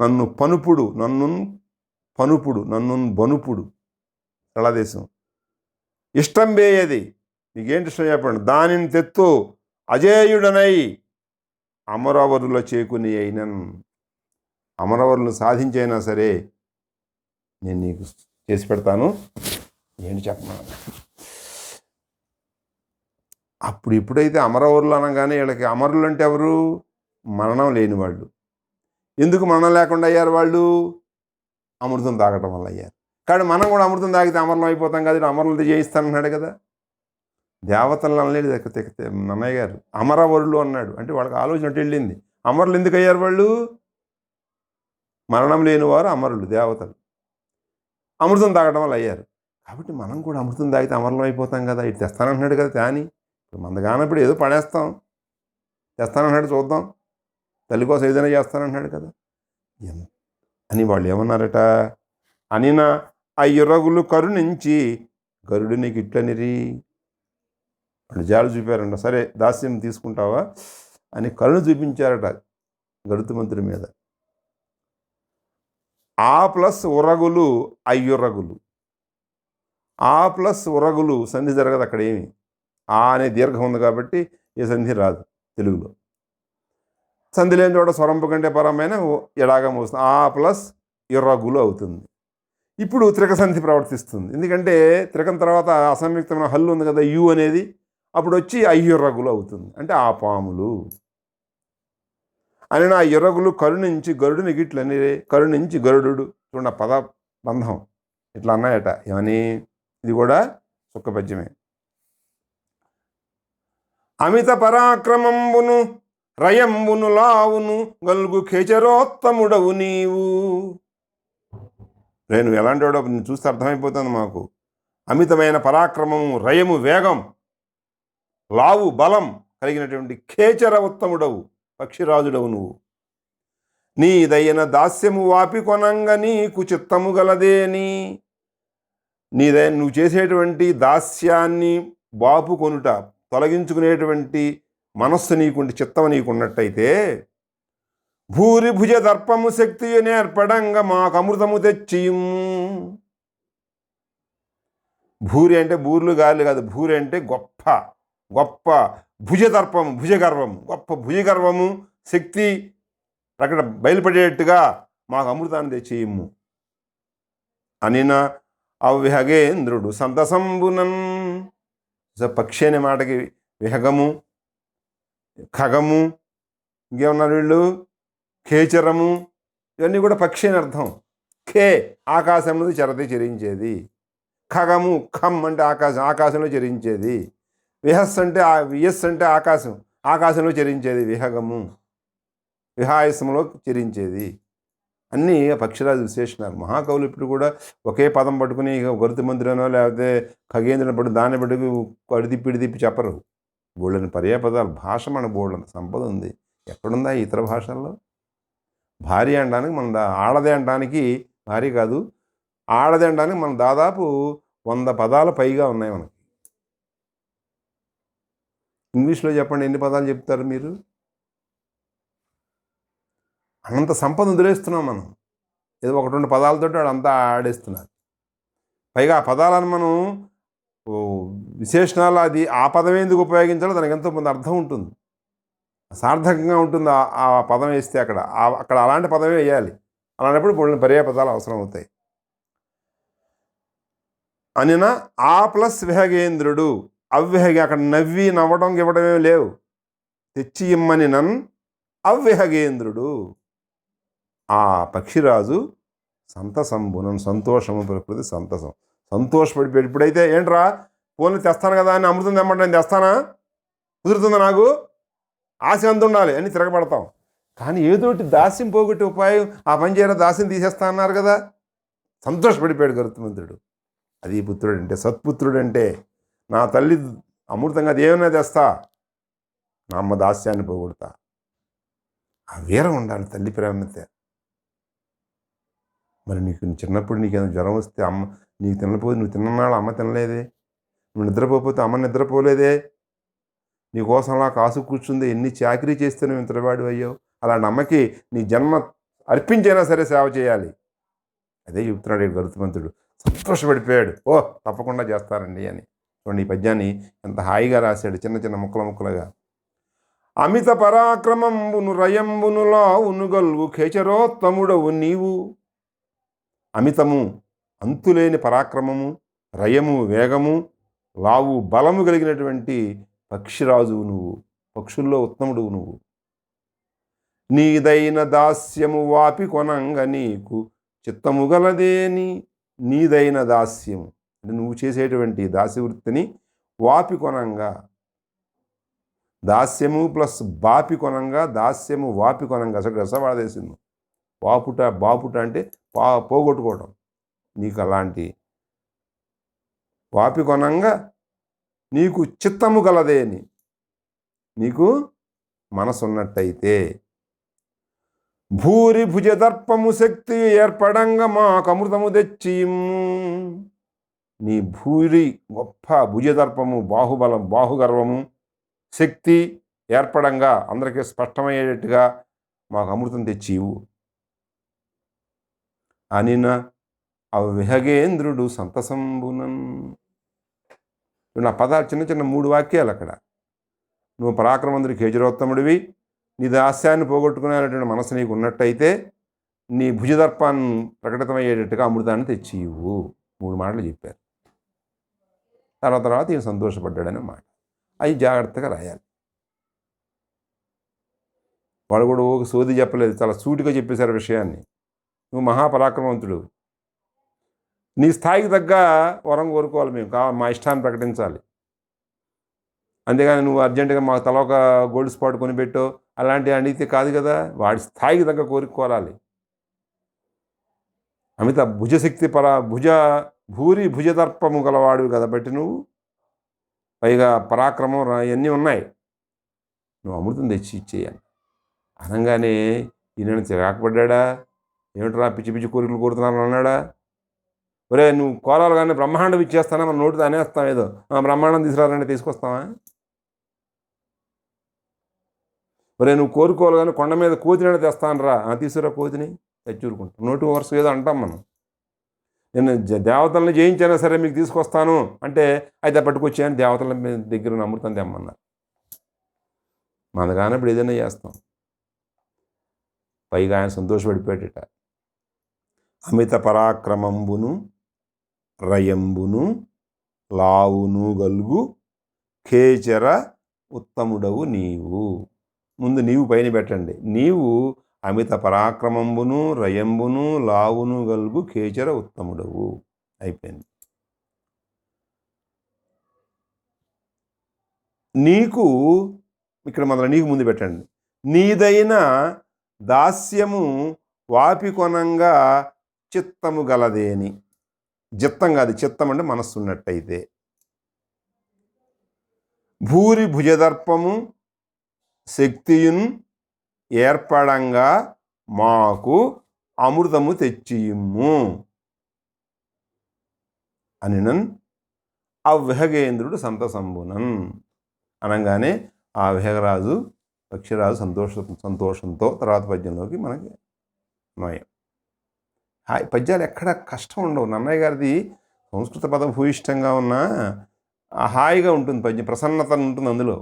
నన్ను బనుపుడు సరళాదేశం. ఇష్టం బేయది, నీకేంటి ఇష్టం చెప్పండి. దానిని తెత్తు అజేయుడనై అమరవరుల చేకుని అయినన్, అమరవరులను సాధించైనా సరే నేను నీకు చేసి పెడతాను. ఏంటి చెప్పను. అప్పుడు ఎప్పుడైతే అమరవరులు అనగానే వీళ్ళకి అమరులు అంటే ఎవరు? మరణం లేని వాళ్ళు. ఎందుకు మరణం లేకుండా అయ్యారు వాళ్ళు? అమృతం తాగటం వల్ల అయ్యారు. కానీ మనం కూడా అమృతం తాగితే అమరులం అయిపోతాం కదా, అమరులతో చేయిస్తానన్నాడు కదా. దేవతలను అనలేదు నన్నయ్య గారు, అమరవరులు అన్నాడు. అంటే వాళ్ళకి ఆలోచన వెళ్ళింది. అమరులు ఎందుకు అయ్యారు వాళ్ళు? మరణం లేని వారు అమరులు, దేవతలు. అమృతం తాగడం వల్ల అయ్యారు. కాబట్టి మనం కూడా అమృతం తాగితే అమరులం అయిపోతాం కదా. ఇటు తెస్తానంటున్నాడు కదా తాని. ఇప్పుడు మందగానప్పుడు ఏదో పడేస్తాం, తెస్తానన్నాడు చూద్దాం, తల్లి కోసం ఏదైనా చేస్తానంటున్నాడు కదా అని వాళ్ళు ఏమన్నారట? అనిన అయ్యురగులు కరుణించి గరుడిని గిట్లనిరి. వాళ్ళు జాలు చూపారంట. సరే దాస్యం తీసుకుంటావా అని కరుణ చూపించారట గరుత్మంతుడి మీద. ఆ ప్లస్ ఉరగులు అయ్యురగులు, ఆ ప్లస్ ఉరగులు సంధి జరగదు అక్కడ. ఏమి ఆ అనే దీర్ఘం ఉంది కాబట్టి ఏ సంధి రాదు తెలుగులో. సంధి లేని చోట స్వరంపు కంటే పరమైన ఎలాగా మోస్తుంది. ఆ ప్లస్ ఇర్రగులు అవుతుంది. ఇప్పుడు త్రిక సంధి ప్రవర్తిస్తుంది. ఎందుకంటే త్రికం తర్వాత అసంయుక్తమైన హల్లు ఉంది కదా, యు అనేది. అప్పుడు వచ్చి అయ్యుర్రగులు అవుతుంది. అంటే ఆ పాములు అని నా ఎర్రగులు కరుణించి గరుడుని గిట్లని, కరుణించి గరుడు. చూడ పద బంధం ఇట్లా అన్నాయట. ఏమని? ఇది కూడా సుక్క పద్యమే. అమిత పరాక్రమంబును రయంబును లావును గల్గు ఖేచరోత్తముడవు నీవు. నేను ఎలాంటి వాడో చూస్తే అర్థమైపోతుంది మాకు. అమితమైన పరాక్రమము, రయము, వేగం, లావు, బలం కలిగినటువంటి ఖేచర ఉత్తముడవు, పక్షిరాజుడవు నువ్వు. నీదైన దాస్యము వాపి కొనంగ నీకు చిత్తము గలదేని. నువ్వు చేసేటువంటి దాస్యాన్ని వాపు కొనుట, తొలగించుకునేటువంటి మనస్సు నీకుండి, చిత్తం నీకున్నట్టయితే భూరి భుజ దర్పము శక్తియు నేర్పడంగా మాకు అమృతము తెచ్చియుము. భూరి అంటే బూర్లు గాలి కాదు. భూరి అంటే గొప్ప గొప్ప భుజదర్పము, భుజగర్వము, గొప్ప భుజగర్వము, శక్తి అక్కడ బయలుపడేట్టుగా మాకు అమృతాన్ని తెచ్చియము అనిన అవ్విహగేంద్రుడు సంతసంబునన్. పక్షి అనే మాటకి విహగము, ఖగము, ఇంకేమన్నారు వీళ్ళు, ఖేచరము, ఇవన్నీ కూడా పక్షి అని అర్థం. ఖే ఆకాశం నుండి చరతి చరించేది. ఖగము, ఖమ్ అంటే ఆకాశం, ఆకాశంలో చరించేది. విహస్ అంటే వియస్ అంటే ఆకాశం, ఆకాశంలో చరించేది విహగము, విహాయసంలో చరించేది. అన్నీ పక్షిరాజు విశేషణాలు. మహాకవులు ఇప్పుడు కూడా ఒకే పదం పట్టుకుని గరుత్మంతుడనో లేకపోతే ఖగేంద్రుని పట్టు దాన్ని పట్టుకు అడిదిప్పి చెప్పరు. బోళ్ళని పర్యాపదాలు. భాష మన బోళ్ళని సంపద ఉంది. ఎక్కడుందా ఇతర భాషల్లో? భార్య అనడానికి మనం ఆడదే అనడానికి, భార్య కాదు ఆడదే అనడానికి మనం దాదాపు 100 పదాలు పైగా ఉన్నాయి మనకి. ఇంగ్లీష్లో చెప్పండి, ఎన్ని పదాలు చెప్తారు మీరు? అనంత సంపద వదిలేస్తున్నాం మనం. ఏదో 1-2 పదాలతో అంతా ఆడేస్తున్నారు. పైగా ఆ పదాలను మనం విశేషణాలు, అది ఆ పదం ఎందుకు ఉపయోగించాలో దానికి ఎంతో కొంత అర్థం ఉంటుంది, సార్థకంగా ఉంటుంది. ఆ పదం వేస్తే అక్కడ అలాంటి పదమే వేయాలి. అలాంటప్పుడు కొన్ని పర్యాయ పదాలు అవసరం అవుతాయి. అనిన ఆ ప్లస్ విహగేంద్రుడు, అవ్విహగి, అక్కడ నవ్వి నవ్వడం ఇవ్వడమే లేవు. తెచ్చి ఇమ్మని నన్ అవ్విహగేంద్రుడు, ఆ పక్షిరాజు సంతసంబునన్, సంతోషము ప్రకృతి సంతసం, సంతోషపడిపోయాడు. ఇప్పుడైతే ఏంట్రా ఫోన్లు తెస్తాను కదా అని అమృతం తెమ్మంటే తెస్తానా, కుదురుతుందా, నాకు ఆశ ఎంత ఉండాలి అని తిరగబడతాం. కానీ ఏదోటి దాస్యం పోగొట్టే ఉపాయం, ఆ పని చేయరా, దాస్యం తీసేస్తా అన్నారు కదా, సంతోషపడిపోయాడు గరుత్మంతుడు. అది పుత్రుడు అంటే, సత్పుత్రుడు అంటే. నా తల్లి అమృతంగా అది ఏమైనా తెస్తా, నా అమ్మ దాస్యాన్ని పోగొడతా. ఆ వీరం ఉండాలి తల్లి ప్రేమతే. మరి నీకు చిన్నప్పుడు నీకేమైనా జ్వరం వస్తే అమ్మ నీకు తినకపోతే, నువ్వు తిన్ననాడు అమ్మ తినలేదే, నువ్వు నిద్రపోతే అమ్మ నిద్రపోలేదే, నీకోసం అలా కాసు కూర్చుంది, ఎన్ని చాకరీ చేస్తే నువ్వు ఇంతవాడు అయ్యావు. అలాంటి అమ్మకి నీ జన్మ అర్పించైనా సరే సేవ చేయాలి. అదే చెప్తున్నాడు గరుత్మంతుడు. సంతోషపడిపోయాడు. ఓ తప్పకుండా చేస్తారండి అని. చూడండి ఈ పద్యాన్ని ఎంత హాయిగా రాశాడు, చిన్న చిన్న ముక్కలుగా. అమిత పరాక్రమంబును రయంబును లావును గల్గు ఖేచరోత్తముడవు నీవు. అమితము అంతులేని పరాక్రమము, రయము వేగము, లావు బలము కలిగినటువంటి పక్షిరాజువు నువ్వు, పక్షుల్లో ఉత్తముడువు నువ్వు. నీదైన దాస్యము వాపి కొనంగ నీకు చిత్తము గలదేని. నీదైన దాస్యము అంటే నువ్వు చేసేటువంటి దాస్యవృత్తిని వాపి కొనంగా, దాస్యము ప్లస్ బాపి కొనంగా, దాస్యము వాపి కొనంగా అసలు రసవాడదేసింది. బాపుట అంటే పోగొట్టుకోవడం. నీకు అలాంటి వాపి కొనంగా నీకు చిత్తము గలదే అని, నీకు మనసున్నట్టయితే. భూరి భుజదర్పము శక్తి ఏర్పడంగా మాకు అమృతము తెచ్చిమ్ము. నీ భూరి గొప్ప భుజదర్పము, బాహుబలం, బాహుగర్వము, శక్తి ఏర్పడంగా అందరికీ స్పష్టమయ్యేటట్టుగా మాకు అమృతం తెచ్చివు. అనిన అవిహగేంద్రుడు సంతసంబునన్. నా పదాలు చిన్న చిన్న 3 వాక్యాలు అక్కడ. నువ్వు పరాక్రమంతుడి ఖేచరోత్తముడివి, నీ దాస్యాన్ని పోగొట్టుకునేటువంటి మనసు నీకు ఉన్నట్టయితే నీ భుజదర్పాన్ని ప్రకటితమయ్యేటట్టుగా అమృతాన్ని తెచ్చివు. 3 మాటలు చెప్పారు. తర్వాత ఈయన సంతోషపడ్డాడనే మాట. అవి జాగ్రత్తగా రాయాలి. వాడు కూడా ఒక సోది చెప్పలేదు, చాలా సూటిగా చెప్పేశారు విషయాన్ని. నువ్వు మహాపరాక్రమవంతుడు, నీ స్థాయికి తగ్గ వరం కోరుకోవాలి, మేము మా ఇష్టాన్ని ప్రకటించాలి. అంతేగాని నువ్వు అర్జెంటుగా మాకు తల ఒక గోల్డ్ స్పాట్ కొనిపెట్టో అలాంటివి అడిగితే కాదు కదా. వాడి స్థాయికి తగ్గ కోరుకోవాలి. అమిత భుజశక్తి భూరి భుజదర్పము గలవాడు కాబట్టి నువ్వు, పైగా పరాక్రమం ఇవన్నీ ఉన్నాయి, నువ్వు అమృతం తెచ్చి ఇచ్చేయాలి అనగానే ఈయన చిరాకుపడ్డా. ఏమిట్రా పిచ్చి పిచ్చి కోరికలు కోరుతున్నాను అన్నాడా? ఒరే నువ్వు కోరాలు కానీ బ్రహ్మాండం ఇచ్చేస్తానా, మన నోటితో అనేస్తాం ఏదో, బ్రహ్మాండం తీసుకురాలంటే తీసుకొస్తావా? ఒరే నువ్వు కోరుకోవాలి కానీ కొండ మీద కోతిని తెస్తాను రా, తీసుకురా కోతిని, తెచ్చూరుకుంటాం. నోటి వరుస ఏదో అంటాం మనం. నేను దేవతలను జయించైనా సరే మీకు తీసుకొస్తాను అంటే అయితే పట్టుకొచ్చాయని దేవతల దగ్గర అమృతం తెమ్మన్నారు. మనగానే ఇప్పుడు ఏదైనా చేస్తాం. పైగా ఆయన సంతోషపడిపోయేట. అమిత పరాక్రమంబును రయంబును లావును గల్గు ఖేచర ఉత్తముడవు నీవు. ముందు నీవు పైన పెట్టండి. నీవు అమిత పరాక్రమంబును రయంబును లావును గల్గు ఖేచర ఉత్తముడవు. అయిపోయింది. నీకు ఇక్కడ మొదలు నీకు ముందు పెట్టండి. నీదైన దాస్యము వాపి కొనంగా చిత్తము గలదేని. చిత్తం కాదు, చిత్తం అంటే మనస్సు ఉన్నట్టయితే. భూరి భుజదర్పము శక్తియున్ ఏర్పడంగా మాకు అమృతము తెచ్చియుమ్ము అనినన్ అవిహగేంద్రుడు సంతసంబునన్. అనగానే ఆ విహగరాజు పక్షిరాజు సంతోషంతో తర్వాత పద్యంలోకి మనకి నయం. పద్యాలు ఎక్కడ కష్టం ఉండవు. నన్నయ్య గారిది సంస్కృత పదం భూయిష్టంగా ఉన్నా హాయిగా ఉంటుంది పద్యం, ప్రసన్నత ఉంటుంది అందులో.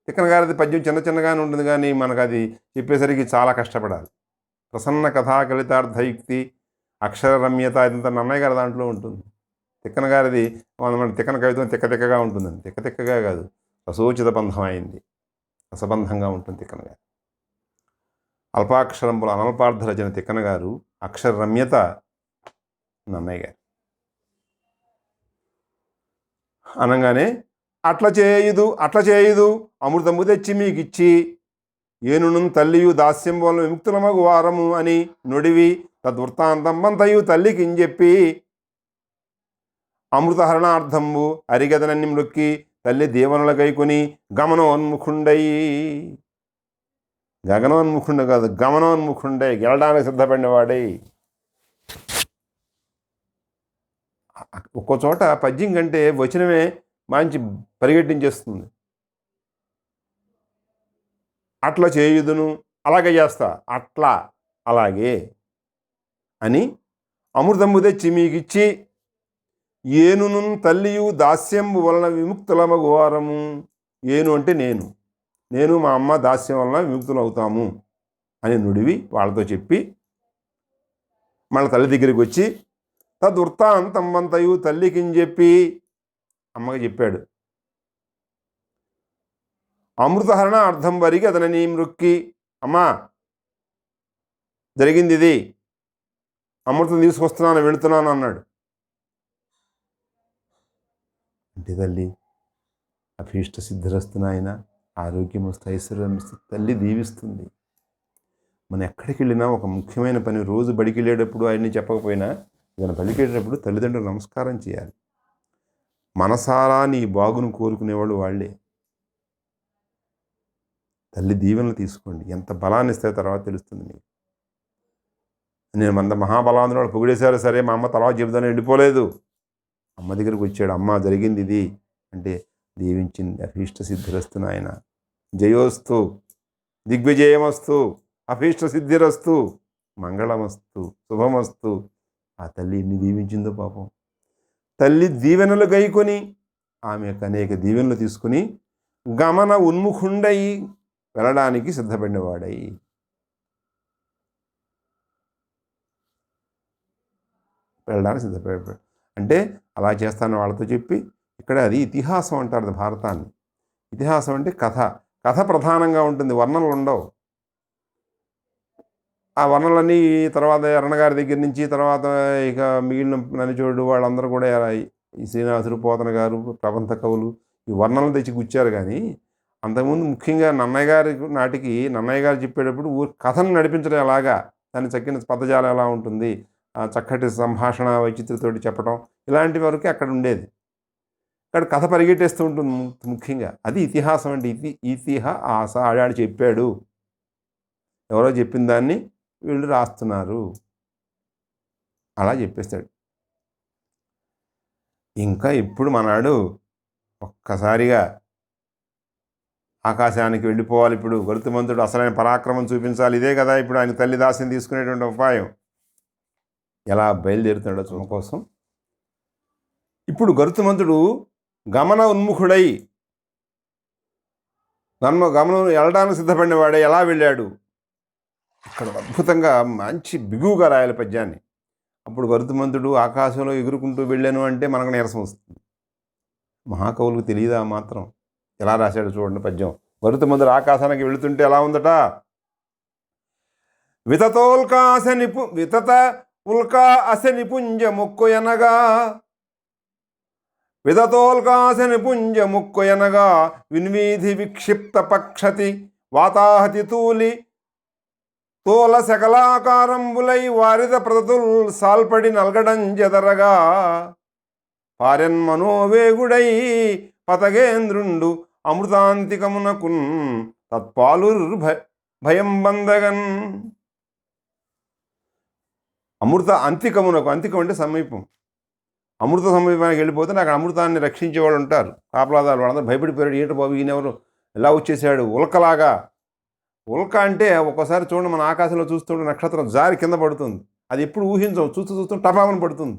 తిక్కన గారిది పద్యం చిన్నగానే ఉంటుంది కానీ మనకు అది చెప్పేసరికి చాలా కష్టపడాలి. ప్రసన్న కథా కలితార్థయుక్తి అక్షర రమ్యత ఇదంతా నన్నయ్య గారి దాంట్లో ఉంటుంది. తిక్కన గారిది మన తిక్కన కవిత్వం తిక్కగా ఉంటుందండి. తిక్కగా కాదు, రసోచిత బంధం అయింది, రసబంధంగా ఉంటుంది తిక్కన గారు. అల్పాక్షరంబుల అనల్పార్థ రచన తిక్కన గారు, అక్షర రమ్యత నన్నయ్య గారు. అనగానే అట్లా చేయుదు అమృతము తెచ్చి మీకిచ్చి ఏనును తల్లియు దాస్యం వల్ల విముక్తులమగు వారము అని నొడివి తద్వృత్తాంతంబంతయు తల్లికింజెప్పి అమృతహరణార్థంబు అరిగదనన్ని మృక్కి తల్లి దీవనుల గైకొని గగనోన్ముఖుండ కాదు గమనోన్ముఖుండై గెలడానికి సిద్ధపడినవాడై. ఒక్కో చోట పద్యం కంటే వచనమే మంచి పరిగెట్టించేస్తుంది. అట్లా చేయుదును, అలాగే చేస్తా, అట్లా అలాగే అని అమృతము తెచ్చి మీకిచ్చి ఏనును తల్లియు దాస్యంబు వలన విముక్తులమగు వారము. ఏను అంటే నేను మా అమ్మ దాస్యం వలన విముక్తులు అవుతాము అని నుడివి వాళ్ళతో చెప్పి మళ్ళీ తల్లి దగ్గరికి వచ్చి తద్వృత్తాంతం అంతయు తల్లికి చెప్పి అమ్మకి చెప్పాడు. అమృతహరణ అర్థం వరికి అతనిని మృక్కి, అమ్మా జరిగింది ఇది, అమృతం తీసుకొస్తున్నాను వెళుతున్నాను అన్నాడు. అంటే తల్లి అభీష్ట సిద్ధిరస్తున్న ఆరోగ్యం వస్తే ఐశ్వర్యం వస్తే తల్లి దీవిస్తుంది. మనం ఎక్కడికి వెళ్ళినా ఒక ముఖ్యమైన పని, రోజు బడికి వెళ్ళేటప్పుడు ఆయన్ని చెప్పకపోయినా ఏదైనా పలికేటప్పుడు తల్లిదండ్రులు నమస్కారం చేయాలి. మనసారా నీ బాగును కోరుకునేవాళ్ళు వాళ్ళే. తల్లి దీవెనలు తీసుకోండి, ఎంత బలాన్ని ఇస్తే తర్వాత తెలుస్తుంది మీకు. నేను మహాబలాన్ని వాళ్ళు పొగిడేశారు, సరే మా అమ్మ తర్వాత చెబుతాను వెళ్ళిపోలేదు. అమ్మ దగ్గరికి వచ్చాడు, అమ్మ జరిగింది ఇది అంటే దీవించింది. అభీష్ట సిద్ధిరస్తు ఆయన, జయోస్తు, దిగ్విజయమస్తు, అభీష్ట సిద్ధిరస్తు, మంగళమస్తు, శుభమస్తు. ఆ తల్లి ఎన్ని దీవించిందో పాపం. తల్లి దీవెనలు గైకొని ఆమెకు అనేక దీవెనలు తీసుకుని గమన ఉన్ముఖుండై వెళ్ళడానికి సిద్ధపడినవాడై. వెళ్ళడానికి సిద్ధపడ్డాడు అంటే అలా చేస్తాను వాళ్ళతో చెప్పి. ఇక్కడ అది ఇతిహాసం అంటారు భారతాన్ని. ఇతిహాసం అంటే కథ ప్రధానంగా ఉంటుంది, వర్ణనలు ఉండవు. ఆ వర్ణనలన్నీ తర్వాత అరణగారి దగ్గర నుంచి తర్వాత ఇక మిగిలిన ననిచోడు వాళ్ళందరూ కూడా ఈ శ్రీనివాసుడు, పోతన గారు, ప్రబంధ కవులు ఈ వర్ణనలు తెచ్చి గుచ్చారు. కానీ అంతకుముందు ముఖ్యంగా నన్నయ్య గారి నాటికి నన్నయ్య గారు చెప్పేటప్పుడు కథను నడిపించడం ఎలాగా, దాన్ని చక్కిన పదజాలం ఎలా ఉంటుంది, చక్కటి సంభాషణ వైచిత్రతోటి చెప్పడం, ఇలాంటి వరకు అక్కడ ఉండేది. ఇక్కడ కథ పరిగెట్టేస్తూ ఉంటుంది ముఖ్యంగా. అది ఇతిహాసం అంటే. ఇతిహాస ఆడాడు చెప్పాడు, ఎవరో చెప్పిన దాన్ని వీళ్ళు రాస్తున్నారు, అలా చెప్పేస్తాడు. ఇంకా ఇప్పుడు మనాడు ఒక్కసారిగా ఆకాశానికి వెళ్ళిపోవాలి. ఇప్పుడు గరుత్మంతుడు అసలైన పరాక్రమం చూపించాలి. ఇదే కదా ఇప్పుడు ఆయన తల్లి దాసిని తీసుకునేటువంటి ఉపాయం. ఎలా బయలుదేరుతాడో చూడడం కోసం ఇప్పుడు గరుత్మంతుడు గమన ఉన్ముఖుడై గమనం వెళ్ళడానికి సిద్ధపడినవాడే ఎలా వెళ్ళాడు. ఇక్కడ అద్భుతంగా మంచి బిగువుగా రాయాలి పద్యాన్ని. అప్పుడు గరుత్మంతుడు ఆకాశంలో ఎగురుకుంటూ వెళ్ళాను అంటే మనకు నీరసం వస్తుంది. మహాకవులకు తెలియదా మాత్రం. ఎలా రాశాడు చూడండి పద్యం. గరుత్మంతుడు ఆకాశానికి వెళుతుంటే ఎలా ఉందట. వితత ఉల్కా అస నిపుంజ మొక్కొయనగా, విదతోల్కాస నిపుంజ ముక్కొయనగా విన్వీధి విక్షిప్త పక్షతి వాతాహతి తోల శకలాకారంబులై వారిద ప్రతుల్ సాల్పడి నల్గడం జదరగా పారెన్ మనోవేగుడై పతగేంద్రుండు అమృతాంతికమునకున్ తత్పాలుర్ భయం బందగన్. అంతికం అంటే సమీపం. అమృత సమీపానికి వెళ్ళిపోతే నాకు అమృతాన్ని రక్షించేవాళ్ళు ఉంటారు, కాపలాదారు. వాళ్ళందరూ భయపడిపోయాడు. ఏంటి బాబు ఈయనెవరు ఎలా వచ్చేసాడు ఉల్కలాగా. ఉల్క అంటే ఒక్కోసారి చూడండి, మన ఆకాశంలో చూస్తుంటే నక్షత్రం జారి కింద పడుతుంది. అది ఎప్పుడు ఊహించం, చూస్తూ టపామని పడుతుంది.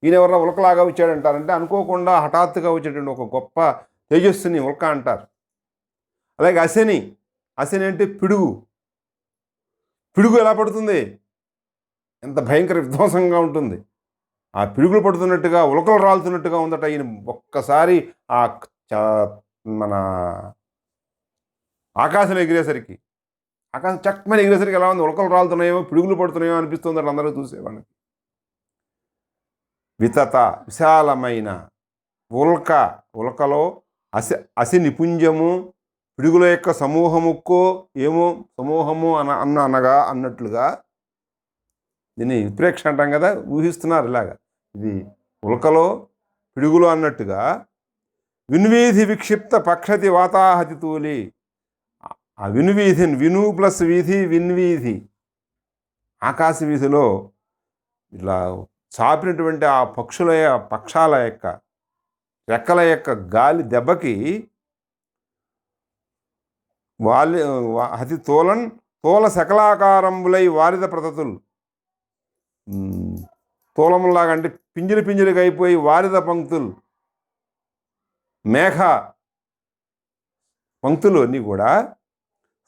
ఈయనెవరన్నా ఉల్కలాగా వచ్చాడంటారంటే అనుకోకుండా హఠాత్తుగా వచ్చేటువంటి ఒక గొప్ప తేజస్సుని ఉల్క అంటారు. అలాగే అశని అంటే పిడుగు ఎలా పడుతుంది, ఎంత భయంకర విధ్వంసంగా ఉంటుంది. ఆ పిడుగులు పడుతున్నట్టుగా ఉలకలు రాలుతున్నట్టుగా ఉందట. ఈయన ఒక్కసారి మన ఆకాశం ఎగిరేసరికి, ఆకాశం చక్కమని ఎగిరేసరికి ఎలా ఉంది, ఉలకలు రాలుతున్నాయో పిడుగులు పడుతున్నాయో అనిపిస్తుందట అందరూ చూసేవాళ్ళకి. వితత విశాలమైన ఉల్కలో అసి నిపుంజము, పిడుగుల యొక్క సమూహముక్కో ఏమో సమూహము అనగా అన్నట్లుగా. దీన్ని విప్రేక్ష అంటాం కదా, ఊహిస్తున్నారు ఇలాగా. ఇది ఉల్కలో పిడుగులు అన్నట్టుగా. విన్వీధి విక్షిప్త పక్షతి వాతాహతి తూలి. ఆ వినువీధిని, విను ప్లస్ వీధి, విన్వీధి, ఆకాశ వీధిలో ఇలా చాపినటువంటి ఆ పక్షాల యొక్క రెక్కల యొక్క గాలి దెబ్బకి హతి తోల శకలాకారంబులై వారిద ప్రతతులు. తూలంలాగా అంటే పింజులు పింజులుగా అయిపోయి వారిద పంక్తులు, మేఘ పంక్తులు అన్నీ కూడా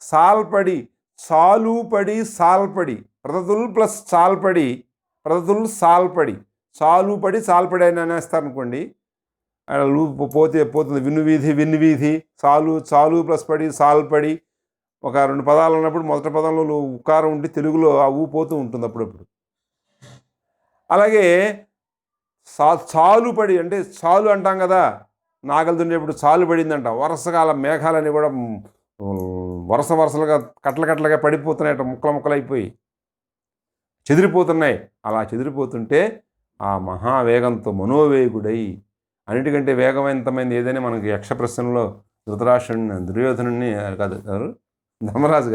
సాల్పడి, సాలుపడి, సాల్పడి, ప్రతతుల్ ప్లస్ సాల్పడి, ప్రతతుల్ సాల్పడి, సాలుపడి సాల్పడి అని అనేస్తారనుకోండి, పోతుంది విన్ను వీధి, సాలు చాలు ప్లస్ పడి సాల్పడి. ఒక 2 పదాలు ఉన్నప్పుడు మొదటి పదంలో ఉకారం ఉండి తెలుగులో ఆ ఊ పోతూ ఉంటుంది అప్పుడప్పుడు. అలాగే చాలుపడి అంటే చాలు అంటాం కదా, నాగలు దున్నేప్పుడు చాలు పడిందంట. వరుసగా అలా మేఘాలని కూడా వరుసలుగా కట్టలుగా పడిపోతున్నాయట, ముక్కలైపోయి చెదిరిపోతున్నాయి. అలా చెదిరిపోతుంటే ఆ మహావేగంతో మనోవేగుడై, అన్నిటికంటే వేగవంతమైనది ఏదైనా మనకి యక్ష ప్రశ్నలో దుర్యోధనుడిని కాదు ధర్మరాజు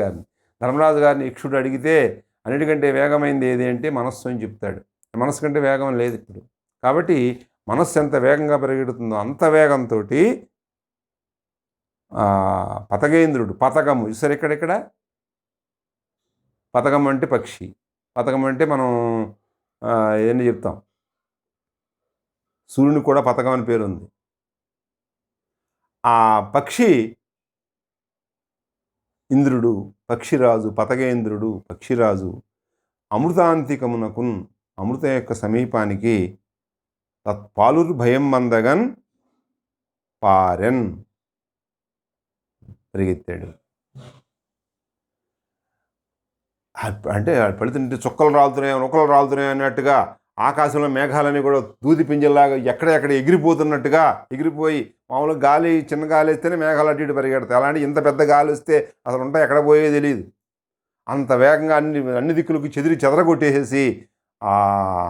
గారిని యక్షుడు అడిగితే అన్నిటికంటే వేగమైనది ఏది అంటే మనస్సు అని చెప్తాడు. మనస్సు కంటే వేగం లేదు ఇప్పుడు. కాబట్టి మనస్సు ఎంత వేగంగా పరిగెడుతుందో అంత వేగంతో పతగేంద్రుడు, పతకము సరే, ఇక్కడ పతకం అంటే పక్షి, పతకం అంటే మనం ఏంటి చెప్తాం, సూర్యుని కూడా పతకం అని పేరు ఉంది. ఆ పక్షి ఇంద్రుడు, పక్షిరాజు, పతగేంద్రుడు పక్షిరాజు అమృతాంతికమునకున్, అమృత యొక్క సమీపానికి తత్పాలురు భయం మందగన్ పారెన్ పరిగెత్తాడు. అంటే పడుతుంటే చుక్కలు రాలుతున్నాయి, నొక్కలు రాలుతున్నాయి అన్నట్టుగా ఆకాశంలో మేఘాలని కూడా దూది పింజల్లాగా ఎక్కడెక్కడ ఎగిరిపోతున్నట్టుగా ఎగిరిపోయి, మామూలుగా గాలి చిన్న గాలి వస్తేనే మేఘాలు అటు ఇటు పరిగెడతాయి. అలాంటి ఇంత పెద్ద గాలి వస్తే అసలు ఉంటాయి, ఎక్కడ పోయే తెలియదు. అంత వేగంగా అన్ని దిక్కులకు చెదరగొట్టేసేసి ఆ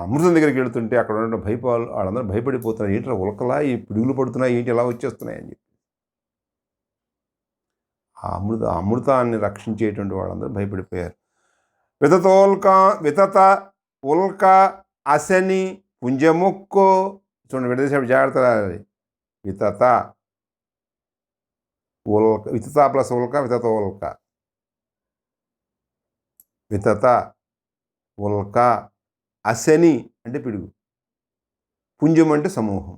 అమృతం దగ్గరికి వెళుతుంటే అక్కడ ఉన్న వాళ్ళందరూ భయపడిపోతున్నారు. ఏంటి ఉలకలా ఈ పిడుగులు పడుతున్నాయి, ఏంటి ఎలా వచ్చేస్తున్నాయి అని చెప్పి ఆ అమృతాన్ని రక్షించేటువంటి వాళ్ళందరూ భయపడిపోయారు. వితత ఉల్క అశని పుంజముక్కో, చూడండి విడదీసేపు జాగ్రత్త రాలి. వితత ఉల్క, వితత ప్లస్ ఉల్క, వితత ఉల్క, వితత ఉల్క అశని అంటే పిడుగు, పుంజం అంటే సమూహం,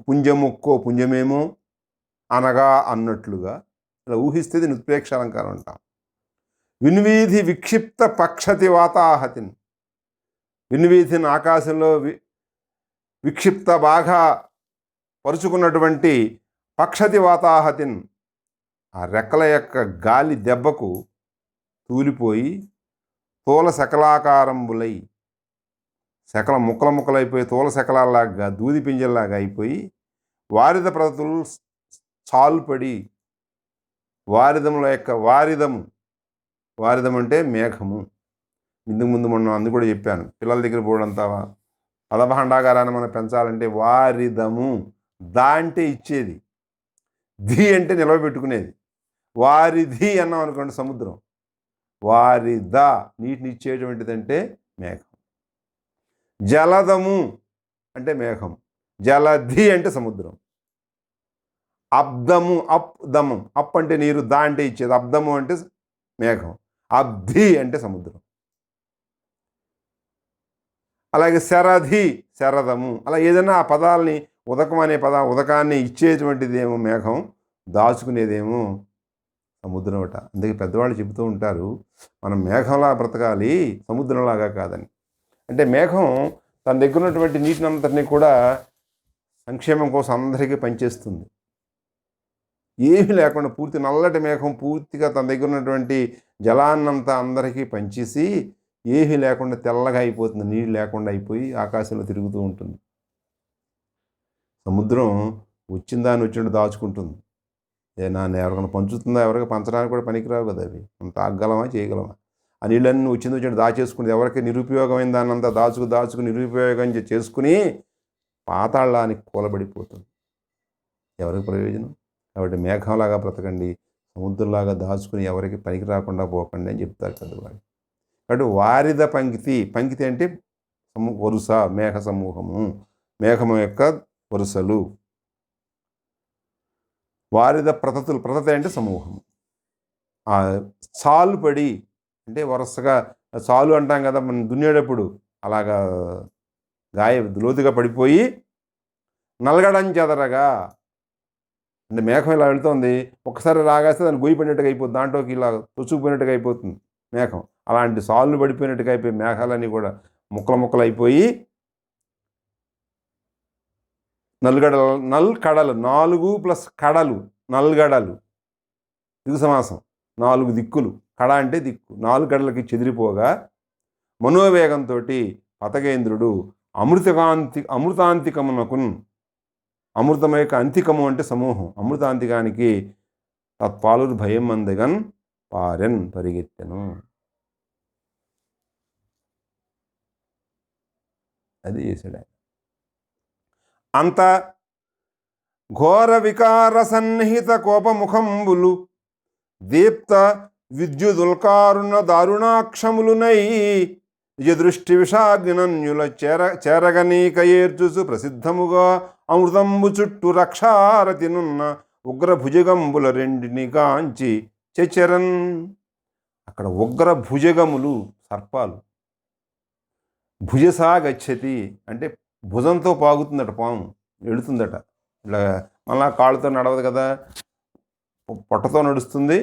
పుంజముక్కో పుంజమేమో అనగా అన్నట్లుగా ఇలా ఊహిస్తే దీన్ని ఉత్ప్రేక్ష అలంకారం అంటాం. విన్వీధి విక్షిప్త పక్షతి వాతాహతిన్, విన్వీధిని ఆకాశంలో విక్షిప్త బాగా పరుచుకున్నటువంటి పక్షతి వాతాహతిన్, ఆ రెక్కల యొక్క గాలి దెబ్బకు తూలిపోయి తోల శకలాకారంబులై, శకల ముక్కలైపోయి తోల శకలాల్లాగా దూది పింజల్లాగా అయిపోయి వారిద ప్రతులు చాలుపడి, వారిదముల యొక్క వారిదం అంటే మేఘము. ఇందుకు ముందు మొన్న అందు కూడా చెప్పాను, పిల్లల దగ్గర పోవడంతా పదభాండాగారాన్ని మనం పెంచాలంటే వారిదము, దా అంటే ఇచ్చేది, ధి అంటే నిలవబెట్టుకునేది. వారిధి అన్నాం అనుకోండి సముద్రం, వారిద నీటిని ఇచ్చేటువంటిదంటే మేఘం. జలదము అంటే మేఘం, జలధి అంటే సముద్రం. అబ్దము అప్దము, అప్ అంటే నీరు, దా అంటే ఇచ్చేది, అబ్దము అంటే మేఘం, అబ్ధి అంటే సముద్రం. అలాగే శరధి శరదము, అలా ఏదైనా ఆ పదాలని ఉదకం అనే ఉదకాన్ని ఇచ్చేటువంటిదేమో మేఘం, దాచుకునేదేమో సముద్రం అట. అందుకే పెద్దవాళ్ళు చెబుతూ ఉంటారు, మనం మేఘంలా బ్రతకాలి సముద్రంలాగా కాదని. అంటే మేఘం తన దగ్గర ఉన్నటువంటి నీటినంతటినీ కూడా సంక్షేమం కోసం అందరికీ పనిచేస్తుంది. ఏమీ లేకుండా పూర్తి నల్లటి మేఘం పూర్తిగా తన దగ్గర ఉన్నటువంటి జలాన్నంతా అందరికీ పంచేసి ఏమీ లేకుండా తెల్లగా అయిపోతుంది, నీళ్ళు లేకుండా అయిపోయి ఆకాశంలో తిరుగుతూ ఉంటుంది. సముద్రం వచ్చిన దాన్ని వచ్చినట్టు దాచుకుంటుంది. నాన్న ఎవరికైనా పంచుతుందా, ఎవరికి పంచడానికి కూడా పనికిరావు కదా అవి. మనం తాగగలమా, చేయగలమా? ఆ నీళ్ళన్నీ వచ్చినట్టు దాచేసుకుంది. ఎవరికి నిరుపయోగమైన దాన్ని అంతా దాచుకుని నిరుపయోగం చేసుకుని పాతాళానికి కూలబడిపోతుంది. ఎవరికి ప్రయోజనం? కాబట్టి మేఘంలాగా బ్రతకండి, సముద్రంలాగా దాచుకుని ఎవరికి పనికి రాకుండా పోకండి అని చెప్తారు పెద్దవాళ్ళు. కాబట్టి వారిద పంక్తి అంటే వరుస, మేఘ సమూహము, మేఘము యొక్క వరుసలు. వారిద ప్రతతులు, ప్రతత అంటే సమూహం. చాలుపడి అంటే వరుసగా చాలు అంటాం కదా మనం దున్నేటప్పుడు, అలాగా లోతుగా పడిపోయి నలగడం చెదరగా, అంటే మేఘం ఇలా వెళుతుంది, ఒక్కసారి రాగాస్తే దాన్ని గొయ్యిపోయినట్టుగా అయిపోతుంది, దాంట్లోకి ఇలా తొచ్చుకుపోయినట్టుగా అయిపోతుంది మేఘం. అలాంటి సాల్లు పడిపోయినట్టుగా అయిపోయి మేఘాలన్నీ కూడా ముక్కలు ముక్కలు అయిపోయి నల్కడలు 4 ప్లస్ కడలు నల్గడలు దిగు సమాసం 4 దిక్కులు, కడ అంటే దిక్కు, 4 గడలకి చెదిరిపోగా మనోవేగంతో పతగేంద్రుడు అమృతాంతికమునకున్, అమృతం యొక్క అంతికము అంటే సమూహం, అమృతాంతికానికి తత్పాలు భయం మందగన్ పారెన్ పరిగెత్తెను. అది చేశాడు ఆయన. అంత ఘోర వికార సన్నిహిత కోపముఖంబులు దీప్త విద్యుదుల్కారుణ దారుణాక్షములునై నిజదృష్టి విషాగ్నినన్యుల చేరగనీక ఏర్చుసు ప్రసిద్ధముగా అమృతంబు చుట్టూ రక్షారతినున్న ఉగ్ర భుజగంబుల రెండిని గాంచి చెచెరన్. అక్కడ ఉగ్ర భుజగములు సర్పాలు, భుజసా గచ్చతి అంటే భుజంతో పాగుతుందట, పాము ఎడుతుందట, ఇలా మళ్ళా కాళ్ళతో నడవదు కదా, పొట్టతో నడుస్తుంది,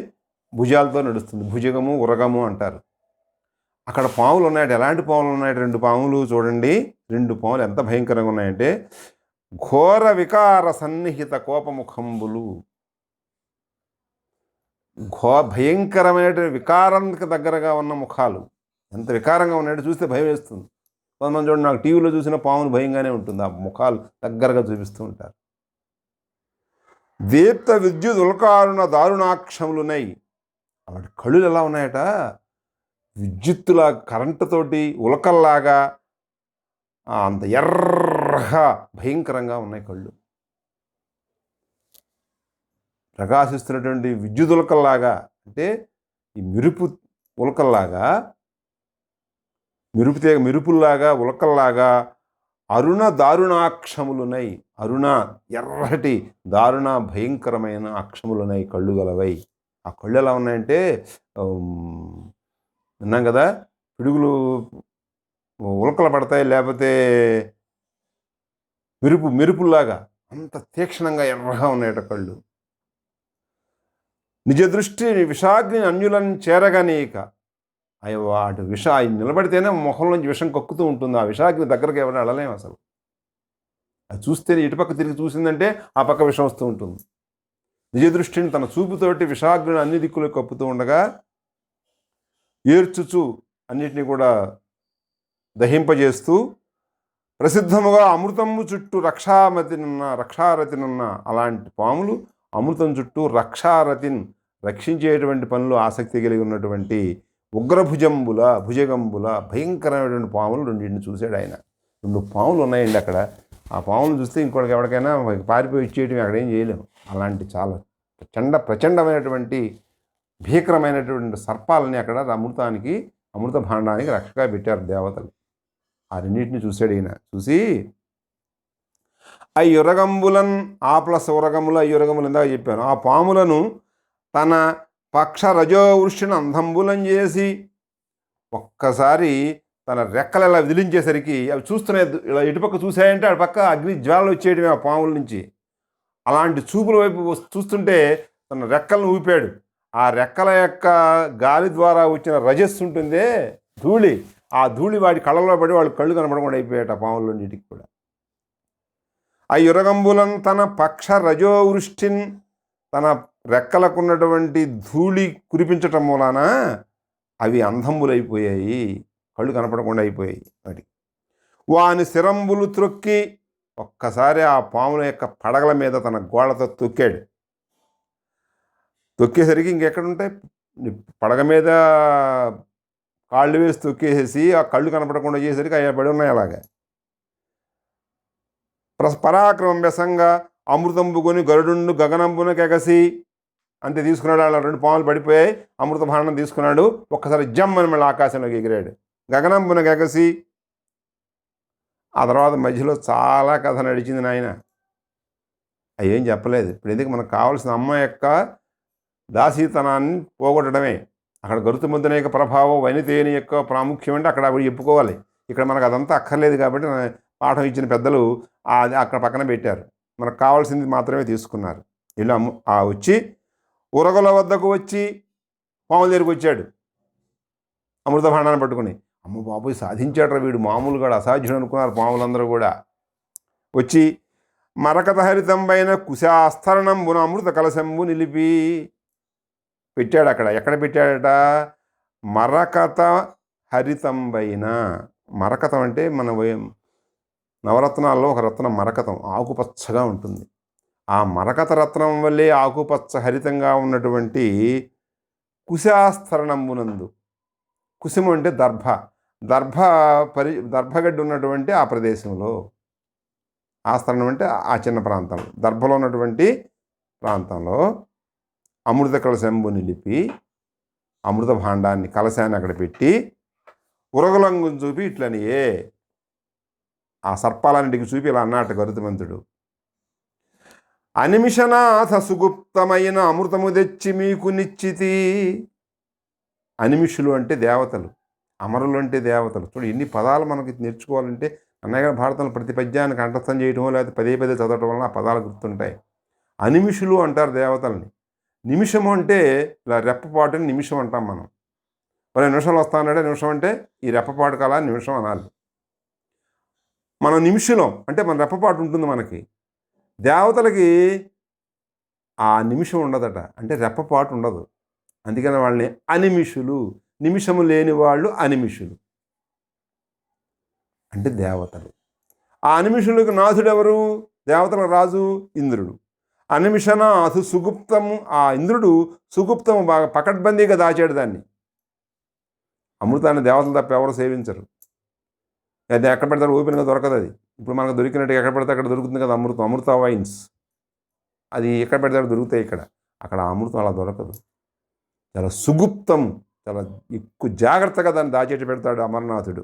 భుజాలతో నడుస్తుంది, భుజగము ఉరగము అంటారు. అక్కడ పాములు ఉన్నాయట. ఎలాంటి పాములు ఉన్నాయట? 2 పాములు చూడండి. 2 పాములు ఎంత భయంకరంగా ఉన్నాయంటే ఘోర వికార సన్నిహిత కోపముఖంబులు, భయంకరమైనటువంటి వికారానికి దగ్గరగా ఉన్న ముఖాలు. ఎంత వికారంగా ఉన్నాయంటే చూస్తే భయం వేస్తుంది. కొంతమంది చూడండి, నాకు టీవీలో చూసిన పాములు భయంగానే ఉంటుంది, ఆ ముఖాలు దగ్గరగా చూపిస్తూ ఉంటారు. దీప్త విద్యుత్ ఉల్కారుణ దారుణాక్షములున్నాయి. వాటి కళ్ళు ఎలా ఉన్నాయట? విద్యుత్తులా, కరెంటుతోటి ఉలకల్లాగా అంత ఎర్రగా భయంకరంగా ఉన్నాయి కళ్ళు. ప్రకాశిస్తున్నటువంటి విద్యుత్ ఉలకల్లాగా, అంటే ఈ మెరుపు ఉలకల్లాగా, మెరుపుల్లాగా ఉలకల్లాగా అరుణ దారుణాక్షములున్నాయి. అరుణ ఎర్రటి, దారుణ భయంకరమైన అక్షములున్నాయి, కళ్ళు గలవై. ఆ కళ్ళు ఎలా ఉన్నాయంటే విన్నాం కదా, పిడుగులు ఉలకలు పడతాయి, లేకపోతే మెరుపుల్లాగా అంత తీక్షణంగా ఎర్రగా ఉన్నాయట కళ్ళు. నిజ దృష్టి విషాగ్ని అన్యులను చేరగనీక, అయ్యో వాటి నిలబడితేనే మొహంలోంచి విషం కక్కుతూ ఉంటుంది. ఆ విషాగ్ని దగ్గరకు ఎవరైనా వెళ్ళలేము అసలు. అది చూస్తే ఇటుపక్క తిరిగి చూసిందంటే ఆ పక్క విషం వస్తూ ఉంటుంది. నిజ దృష్టిని తన చూపుతోటి విషాగ్ని అన్ని దిక్కులు కప్పుతూ ఉండగా ఏర్చుచు అన్నిటినీ కూడా దహింపజేస్తూ ప్రసిద్ధముగా అమృతము చుట్టూ రక్షారతినున్న అలాంటి పాములు అమృతం చుట్టూ రక్షించేటువంటి పనులు ఆసక్తి కలిగి ఉన్నటువంటి భుజగంబుల భయంకరమైనటువంటి పాములు 2 చూశాడు ఆయన. 2 పాములు ఉన్నాయండి అక్కడ. ఆ పాములు చూస్తే ఇంకోటికి ఎవరికైనా పారిపోయి ఇచ్చేయటం అక్కడ ఏం చేయలేము. అలాంటి చాలా ప్రచండమైనటువంటి భీకరమైనటువంటి సర్పాలని అక్కడ అమృత భాండానికి రక్షగా పెట్టారు దేవతలు. ఆ 2 చూశాడు ఈయన. చూసి అయ్యురగంబులన్ ఉరగములు అయ్యురగములు ఇందాక చెప్పాను. ఆ పాములను తన పక్ష రజోవృష్టిని అంధంబులం చేసి ఒక్కసారి తన రెక్కలు ఇలా విదిలించేసరికి అవి చూస్తున్నాయి, ఇలా ఇటుపక్క చూసాయంటే అటు పక్క అగ్ని జ్వాలలు వచ్చేయడమే ఆ పాముల నుంచి. అలాంటి చూపుల వైపు చూస్తుంటే తన రెక్కలను ఊపాడు. ఆ రెక్కల యొక్క గాలి ద్వారా వచ్చిన రజస్సు ఉంటుందే, ధూళి, ఆ ధూళి వాడి కళ్ళలో పడి వాళ్ళు కళ్ళు కనపడకుండా అయిపోయాట ఆ పాములన్నిటికి కూడా. ఆ యురగంబులను తన పక్ష రజోవృష్టిన్, తన రెక్కలకున్నటువంటి ధూళి కురిపించటం మూలాన అవి అంధంబులైపోయాయి, కళ్ళు కనపడకుండా అయిపోయాయి వాటికి. వాని శిరంబులు త్రొక్కి ఒక్కసారి ఆ పాముల యొక్క పడగల మీద తన గోళ్ళతో తొక్కాడు. తొక్కేసరికి ఇంకెక్కడుంటాయి, పడగ మీద కాళ్ళు వేసి తొక్కేసేసి ఆ కళ్ళు కనపడకుండా చేసేసరికి అయ్యా పడి ఉన్నాయి. అలాగే పరాక్రమం వ్యసంగా అమృతంబుకొని గరుడుండు గగనంబునకెగసి అంతే తీసుకున్నాడు. అలా 2 పాములు పడిపోయాయి, అమృత భాండం తీసుకున్నాడు, ఒక్కసారి జమ్మని మళ్ళీ ఆకాశంలోకి ఎగిరాడు. గగనంబునకెగసి ఆ తర్వాత మధ్యలో చాలా కథ నడిచింది నాయన. అవేం చెప్పలేదు. ఇప్పుడు ఎందుకు మనకు కావాల్సిన అమ్మ యొక్క దాసీతనాన్ని పోగొట్టడమే. అక్కడ గరుతుముద్దన యొక్క ప్రభావం, వనితేని యొక్క ప్రాముఖ్యం అంటే అక్కడ అవి చెప్పుకోవాలి. ఇక్కడ మనకు అదంతా అక్కర్లేదు కాబట్టి పాఠం ఇచ్చిన పెద్దలు అది అక్కడ పక్కన పెట్టారు. మనకు కావాల్సింది మాత్రమే తీసుకున్నారు. వీళ్ళు వచ్చి ఉరగల వద్దకు వచ్చి పాముల దగ్గరికి వచ్చాడు అమృత భాండాన్ని పట్టుకుని. అమ్మ బాబోయ్, సాధించాడు వీడు, మామూలుగా అసాధ్యుడు అనుకున్నారు పాములందరూ కూడా. వచ్చి మరకత హరితంబైన కుశాస్తరణంబున అమృత కలశంబు నిలిపి పెట్టాడు. అక్కడ ఎక్కడ పెట్టాడట? మరకత హరితంబైన. మరకతం అంటే మన నవరత్నాల్లో ఒక రత్నం మరకతం, ఆకుపచ్చగా ఉంటుంది. ఆ మరకత రత్నం వల్లే ఆకుపచ్చ హరితంగా ఉన్నటువంటి కుశాస్తరణంబునందు, కుసుము అంటే దర్భగడ్డి ఉన్నటువంటి ఆ ప్రదేశంలో, ఆస్తరణం అంటే ఆ చిన్న ప్రాంతంలో, దర్భలో ఉన్నటువంటి ప్రాంతంలో అమృత కలశంబు నిలిపి, అమృత భాండాన్ని కలశాన్ని అక్కడ పెట్టి ఉరగలంగుని చూపి ఇట్లనియే ఆ సర్పాలన్నిటికి చూపి ఇలా అన్నట్టు గరుత్మంతుడు. అనిమిషనాథ సుగుప్తమైన అమృతము తెచ్చి మీకు నిశ్చితి. అనిమిషులు అంటే దేవతలు, అమరులు అంటే దేవతలు. చూడు, ఎన్ని పదాలు మనకి నేర్చుకోవాలంటే అన్నయ్య గారి భారతంలో ప్రతి పద్యాన్ని కంఠస్థం చేయటమో లేకపోతే పదే చదవటం వలన ఆ పదాలు గుర్తుంటాయి. అనిమిషులు అంటారు దేవతల్ని. నిమిషము అంటే ఇలా రెప్పపాటుని నిమిషం అంటాం మనం. మరి నిమిషంలో వస్తానంటే నిమిషం అంటే ఈ రెప్పపాటు కాల నిమిషం అనాలి. మనం నిమిషంలో అంటే మన రెప్పపాటు ఉంటుంది మనకి. దేవతలకి ఆ నిమిషం ఉండదట, అంటే రెప్పపాటు ఉండదు. అందుకని వాళ్ళని అనిమిషులు, నిమిషము లేని వాళ్ళు అనిమిషులు అంటే దేవతలు. ఆ అనిమిషులకు నాథుడు ఎవరు? దేవతల రాజు ఇంద్రుడు. అనిమిషనాథు సుగుప్తము, ఆ ఇంద్రుడు సుగుప్తము బాగా పకడ్బందీగా దాచాడు దాన్ని. అమృతాన్ని దేవతలు తప్ప ఎవరు సేవించరు. అది ఎక్కడ పెడతారు, ఓపెన్గా దొరకదు. అది ఇప్పుడు మనకు దొరికినట్టు ఎక్కడ పెడితే అక్కడ దొరుకుతుంది కదా అమృతం, అమృత వైన్స్. అది ఎక్కడ పెడతాడు దొరుకుతాయి ఇక్కడ. అక్కడ అమృతం అలా దొరకదు. చాలా సుగుప్తం, చాలా ఎక్కువ జాగ్రత్తగా దాన్ని దాచేటి పెడతాడు అమర్నాథుడు.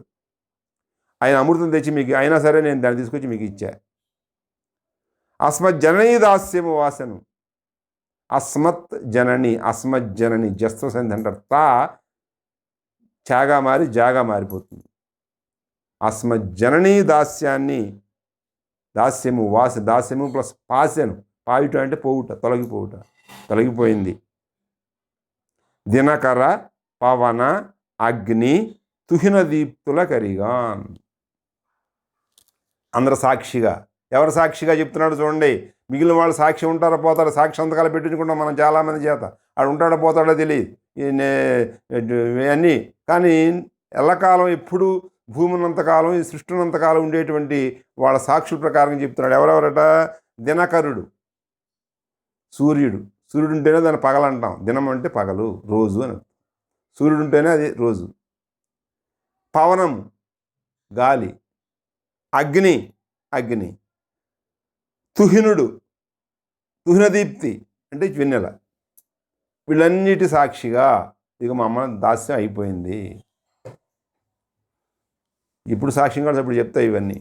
ఆయన అమృతం తెచ్చి మీకు, అయినా సరే నేను దాన్ని తీసుకొచ్చి మీకు ఇచ్చా. అస్మత్ జననీ దాస్యము వాసను. అస్మత్ జనని జస్త సంధి అంటారు. తా చాగా మారి జాగా మారిపోతుంది. అస్మత్ జననీ దాస్యాన్ని, దాస్యము దాస్యము ప్లస్ పాసెను, పాయుట అంటే పోవుట, తొలగిపోయింది. దినకర పవన అగ్ని తుహిన దీప్తుల కరిగాన్. అందరు సాక్షిగా, ఎవరు సాక్షిగా చెప్తున్నాడు చూడండి. మిగిలిన వాళ్ళు సాక్షి ఉంటారో పోతారో, సాక్షి అంతకాలం పెట్టించుకుంటాం మనం చాలామంది చేత. ఆడు ఉంటాడో పోతాడో తెలియదు ఇవన్నీ. కానీ ఎల్లకాలం ఎప్పుడు భూమినంతకాలం, ఈ సృష్టినంతకాలం ఉండేటువంటి వాళ్ళ సాక్షుల ప్రకారం చెప్తున్నాడు. ఎవరెవరట? దినకరుడు, సూర్యుడు ఉంటేనే దాన్ని పగలంటాం. దినం అంటే పగలు, రోజు అని. సూర్యుడు ఉంటేనే అది రోజు. పవనం గాలి, అగ్ని తుహినదీప్తి అంటే వెన్నెల. వీళ్ళన్నిటి సాక్షిగా ఇక మా అమ్మ దాస్యం అయిపోయింది. ఇప్పుడు సాక్ష్యం కూడా ఇప్పుడు చెప్తాయి ఇవన్నీ,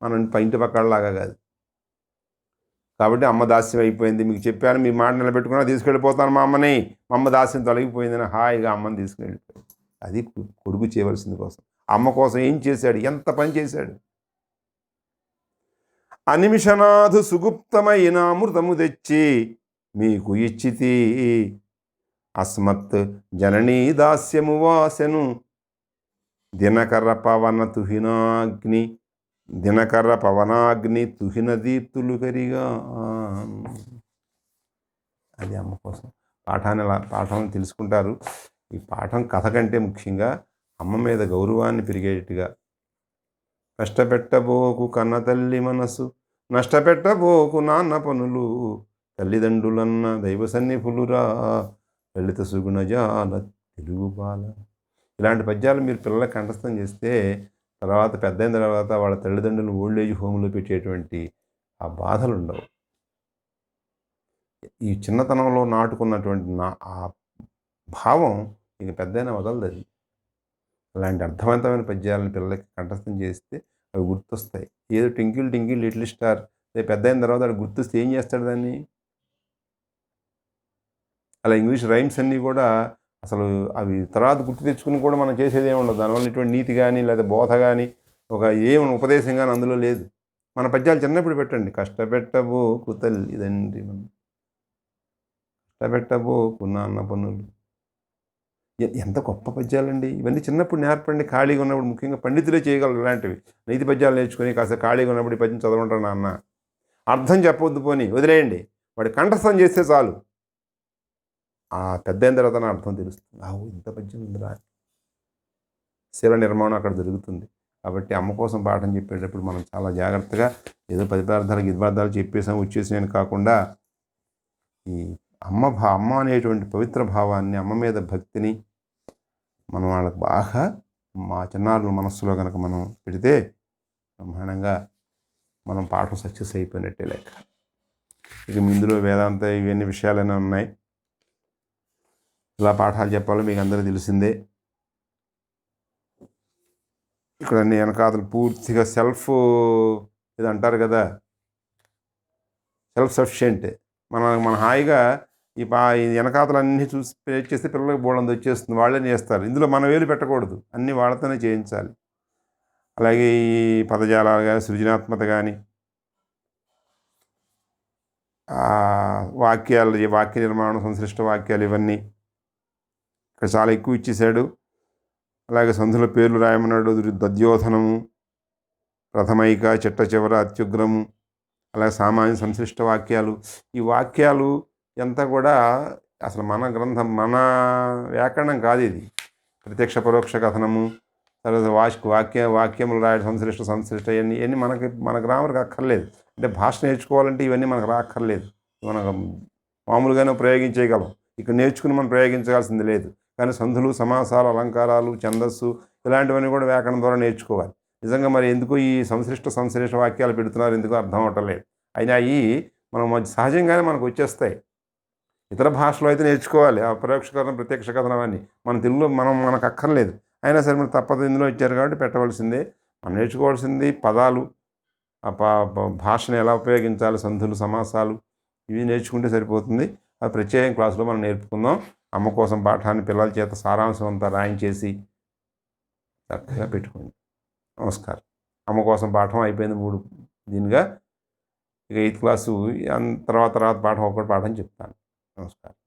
మనం ఇంటి పక్కడలాగా కాదు. కాబట్టి అమ్మ దాస్యం అయిపోయింది, మీకు చెప్పాను, మీ మాట నిలబెట్టుకున్నా తీసుకెళ్ళిపోతాను మా అమ్మని. మా అమ్మ దాస్యం తొలగిపోయిందని హాయిగా అమ్మని తీసుకెళ్ళిపోయింది. అది కొడుకు చేయవలసింది కోసం. అమ్మ కోసం ఏం చేశాడు, ఎంత పని చేశాడు. అనిమిషనాథు సుగుప్తమైన అమృతము తెచ్చి మీకు ఇచ్చితి. అస్మత్ జననీ దాస్యము వాసెను. దినకర పవనాగ్ని తుహిన దీప్తులు కరిగా. అది అమ్మ కోసం. పాఠాన్ని తెలుసుకుంటారు. ఈ పాఠం కథ కంటే ముఖ్యంగా అమ్మ మీద గౌరవాన్ని పెరిగేట్టుగా. కష్టపెట్టబోకు కన్న తల్లి మనసు, నష్టపెట్టబోకు నాన్న పనులు, తల్లిదండ్రులన్న దైవ సన్నిపులురా, లలిత సుగుణజాల తెలుగు బాల. ఇలాంటి పద్యాలు మీరు పిల్లలకు కంఠస్థం చేస్తే తర్వాత పెద్దయిన తర్వాత వాళ్ళ తల్లిదండ్రులు ఓల్డేజ్ హోమ్లో పెట్టేటువంటి ఆ బాధలు ఉండవు. ఈ చిన్నతనంలో నాటుకున్నటువంటి ఆ భావం ఇంక పెద్దయిన వదలదు. అది అలాంటి అర్థవంతమైన పద్యాలను పిల్లలకి కంఠస్థం చేస్తే అవి గుర్తొస్తాయి. ఏదో టింకిల్ లిటిల్ స్టార్ పెద్ద అయిన తర్వాత వాడు గుర్తొస్తే ఏం చేస్తాడు దాన్ని? అలా ఇంగ్లీష్ రైమ్స్ అన్నీ కూడా అసలు అవి తర్వాత గుర్తు తెచ్చుకుని కూడా మనం చేసేది ఏమి ఉండదు. దానివల్ల ఇటువంటి నీతి కానీ లేదా బోధ కానీ ఒక ఏం ఉపదేశం కానీ అందులో లేదు. మన పద్యాలు చిన్నప్పుడు పెట్టండి. కష్టపెట్టబోకు తల్లి తండ్రి కష్టపెట్టబోకు నాన్న పనులు. ఎంత గొప్ప పద్యాలండి ఇవన్నీ. చిన్నప్పుడు నేర్పండి. ఖాళీగా ఉన్నప్పుడు ముఖ్యంగా పండితులే చేయగలరు ఇలాంటివి. నీతి పద్యాలు నేర్చుకొని కాస్త ఖాళీగా ఉన్నప్పుడు ఈ పద్యం చదవమంటారు నాన్న. అర్థం చెప్పొద్దు, పోని వదిలేయండి. వాడి కంఠస్థం చేస్తే చాలు. ఆ పెద్ద అయిన తర్వాత నా అర్థం తెలుస్తుంది. ఇంత పద్యం ఉందిరా. శీల నిర్మాణం అక్కడ జరుగుతుంది. కాబట్టి అమ్మ కోసం పాఠం చెప్పేటప్పుడు మనం చాలా జాగ్రత్తగా ఏదో 10 పదార్థాలు 5 పదార్థాలు చెప్పేసాం వచ్చేసాను కాకుండా ఈ అమ్మ అనేటువంటి పవిత్ర భావాన్ని, అమ్మ మీద భక్తిని మనం వాళ్ళకి బాగా మా చిన్నారుల మనస్సులో కనుక మనం పెడితే బ్రహ్మాండంగా మనం పాఠం సక్సెస్ అయిపోయినట్టే లెక్క. ఇక ఇందులో వేదాంత ఇవన్నీ విషయాలనే ఉన్నాయి. ఇలా పాఠాలు చెప్పాలో మీకు అందరూ తెలిసిందే. ఇక్కడ అన్ని వెనకాతలు పూర్తిగా ఇది అంటారు కదా, సెల్ఫ్ సఫిషియెంట్. మన హాయిగా ఈ వెనకాతలు అన్నీ చూసి చేస్తే పిల్లలకు బోళంది వచ్చేస్తుంది, వాళ్ళే చేస్తారు. ఇందులో మన వేలు పెట్టకూడదు, అన్నీ వాళ్ళతోనే చేయించాలి. అలాగే ఈ పదజాలాలు కానీ, సృజనాత్మకత కానీ, వాక్య నిర్మాణం, సంశ్లిష్ట వాక్యాలు ఇవన్నీ ఇక్కడ చాలా ఎక్కువ ఇచ్చేశాడు. అలాగే సంధుల పేర్లు రాయమన్నాడు. దద్యోధనము, ప్రథమైక, చిట్ట చివర, అత్యుగ్రము, అలాగే సామాన్య సంశ్లిష్ట వాక్యాలు. ఈ వాక్యాలు ఎంత కూడా అసలు మన గ్రంథం, మన వ్యాకరణం కాదు ఇది. ప్రత్యక్ష పరోక్ష కథనము, తర్వాత వాక్యములు రాయడం, సంశ్లిష్ట ఇవన్నీ మన గ్రామర్కి అక్కర్లేదు. అంటే భాష నేర్చుకోవాలంటే ఇవన్నీ మనకు రాక్కర్లేదు. మనకు మామూలుగానే ప్రయోగించేయగలం. ఇక్కడ నేర్చుకుని మనం ప్రయోగించాల్సింది లేదు. కానీ సంధులు, సమాసాలు, అలంకారాలు, ఛందస్సు ఇలాంటివన్నీ కూడా వ్యాకరణం ద్వారా నేర్చుకోవాలి. నిజంగా మరి ఎందుకు ఈ సంశ్లిష్ట వాక్యాలు పెడుతున్నారు, ఎందుకు అర్థం అవ్వట్లేదు. అయినా అవి మనం సహజంగానే మనకు వచ్చేస్తాయి. ఇతర భాషలో అయితే నేర్చుకోవాలి. ఆ పరోక్ష కథనం, ప్రత్యక్ష కథనం అన్నీ మన తెలుగులో మనకు అక్కర్లేదు. అయినా సరే మరి తప్పదు, ఇందులో ఇచ్చారు కాబట్టి పెట్టవలసిందే. మనం నేర్చుకోవాల్సింది పదాలు, ఆ భాషను ఎలా ఉపయోగించాలి, సంధులు, సమాసాలు ఇవి నేర్చుకుంటే సరిపోతుంది. అది ప్రత్యేక క్లాసులో మనం నేర్పుకుందాం. అమ్మ కోసం పాఠాన్ని పిల్లల చేత సారాంశం అంతా రాయించేసి చక్కగా పెట్టుకోండి. నమస్కారం. అమ్మ కోసం పాఠం అయిపోయింది 3 దీనిగా. ఇక 8th క్లాసు తర్వాత పాఠం ఒక్కటి పాఠం చెప్తాను. నమస్కారం.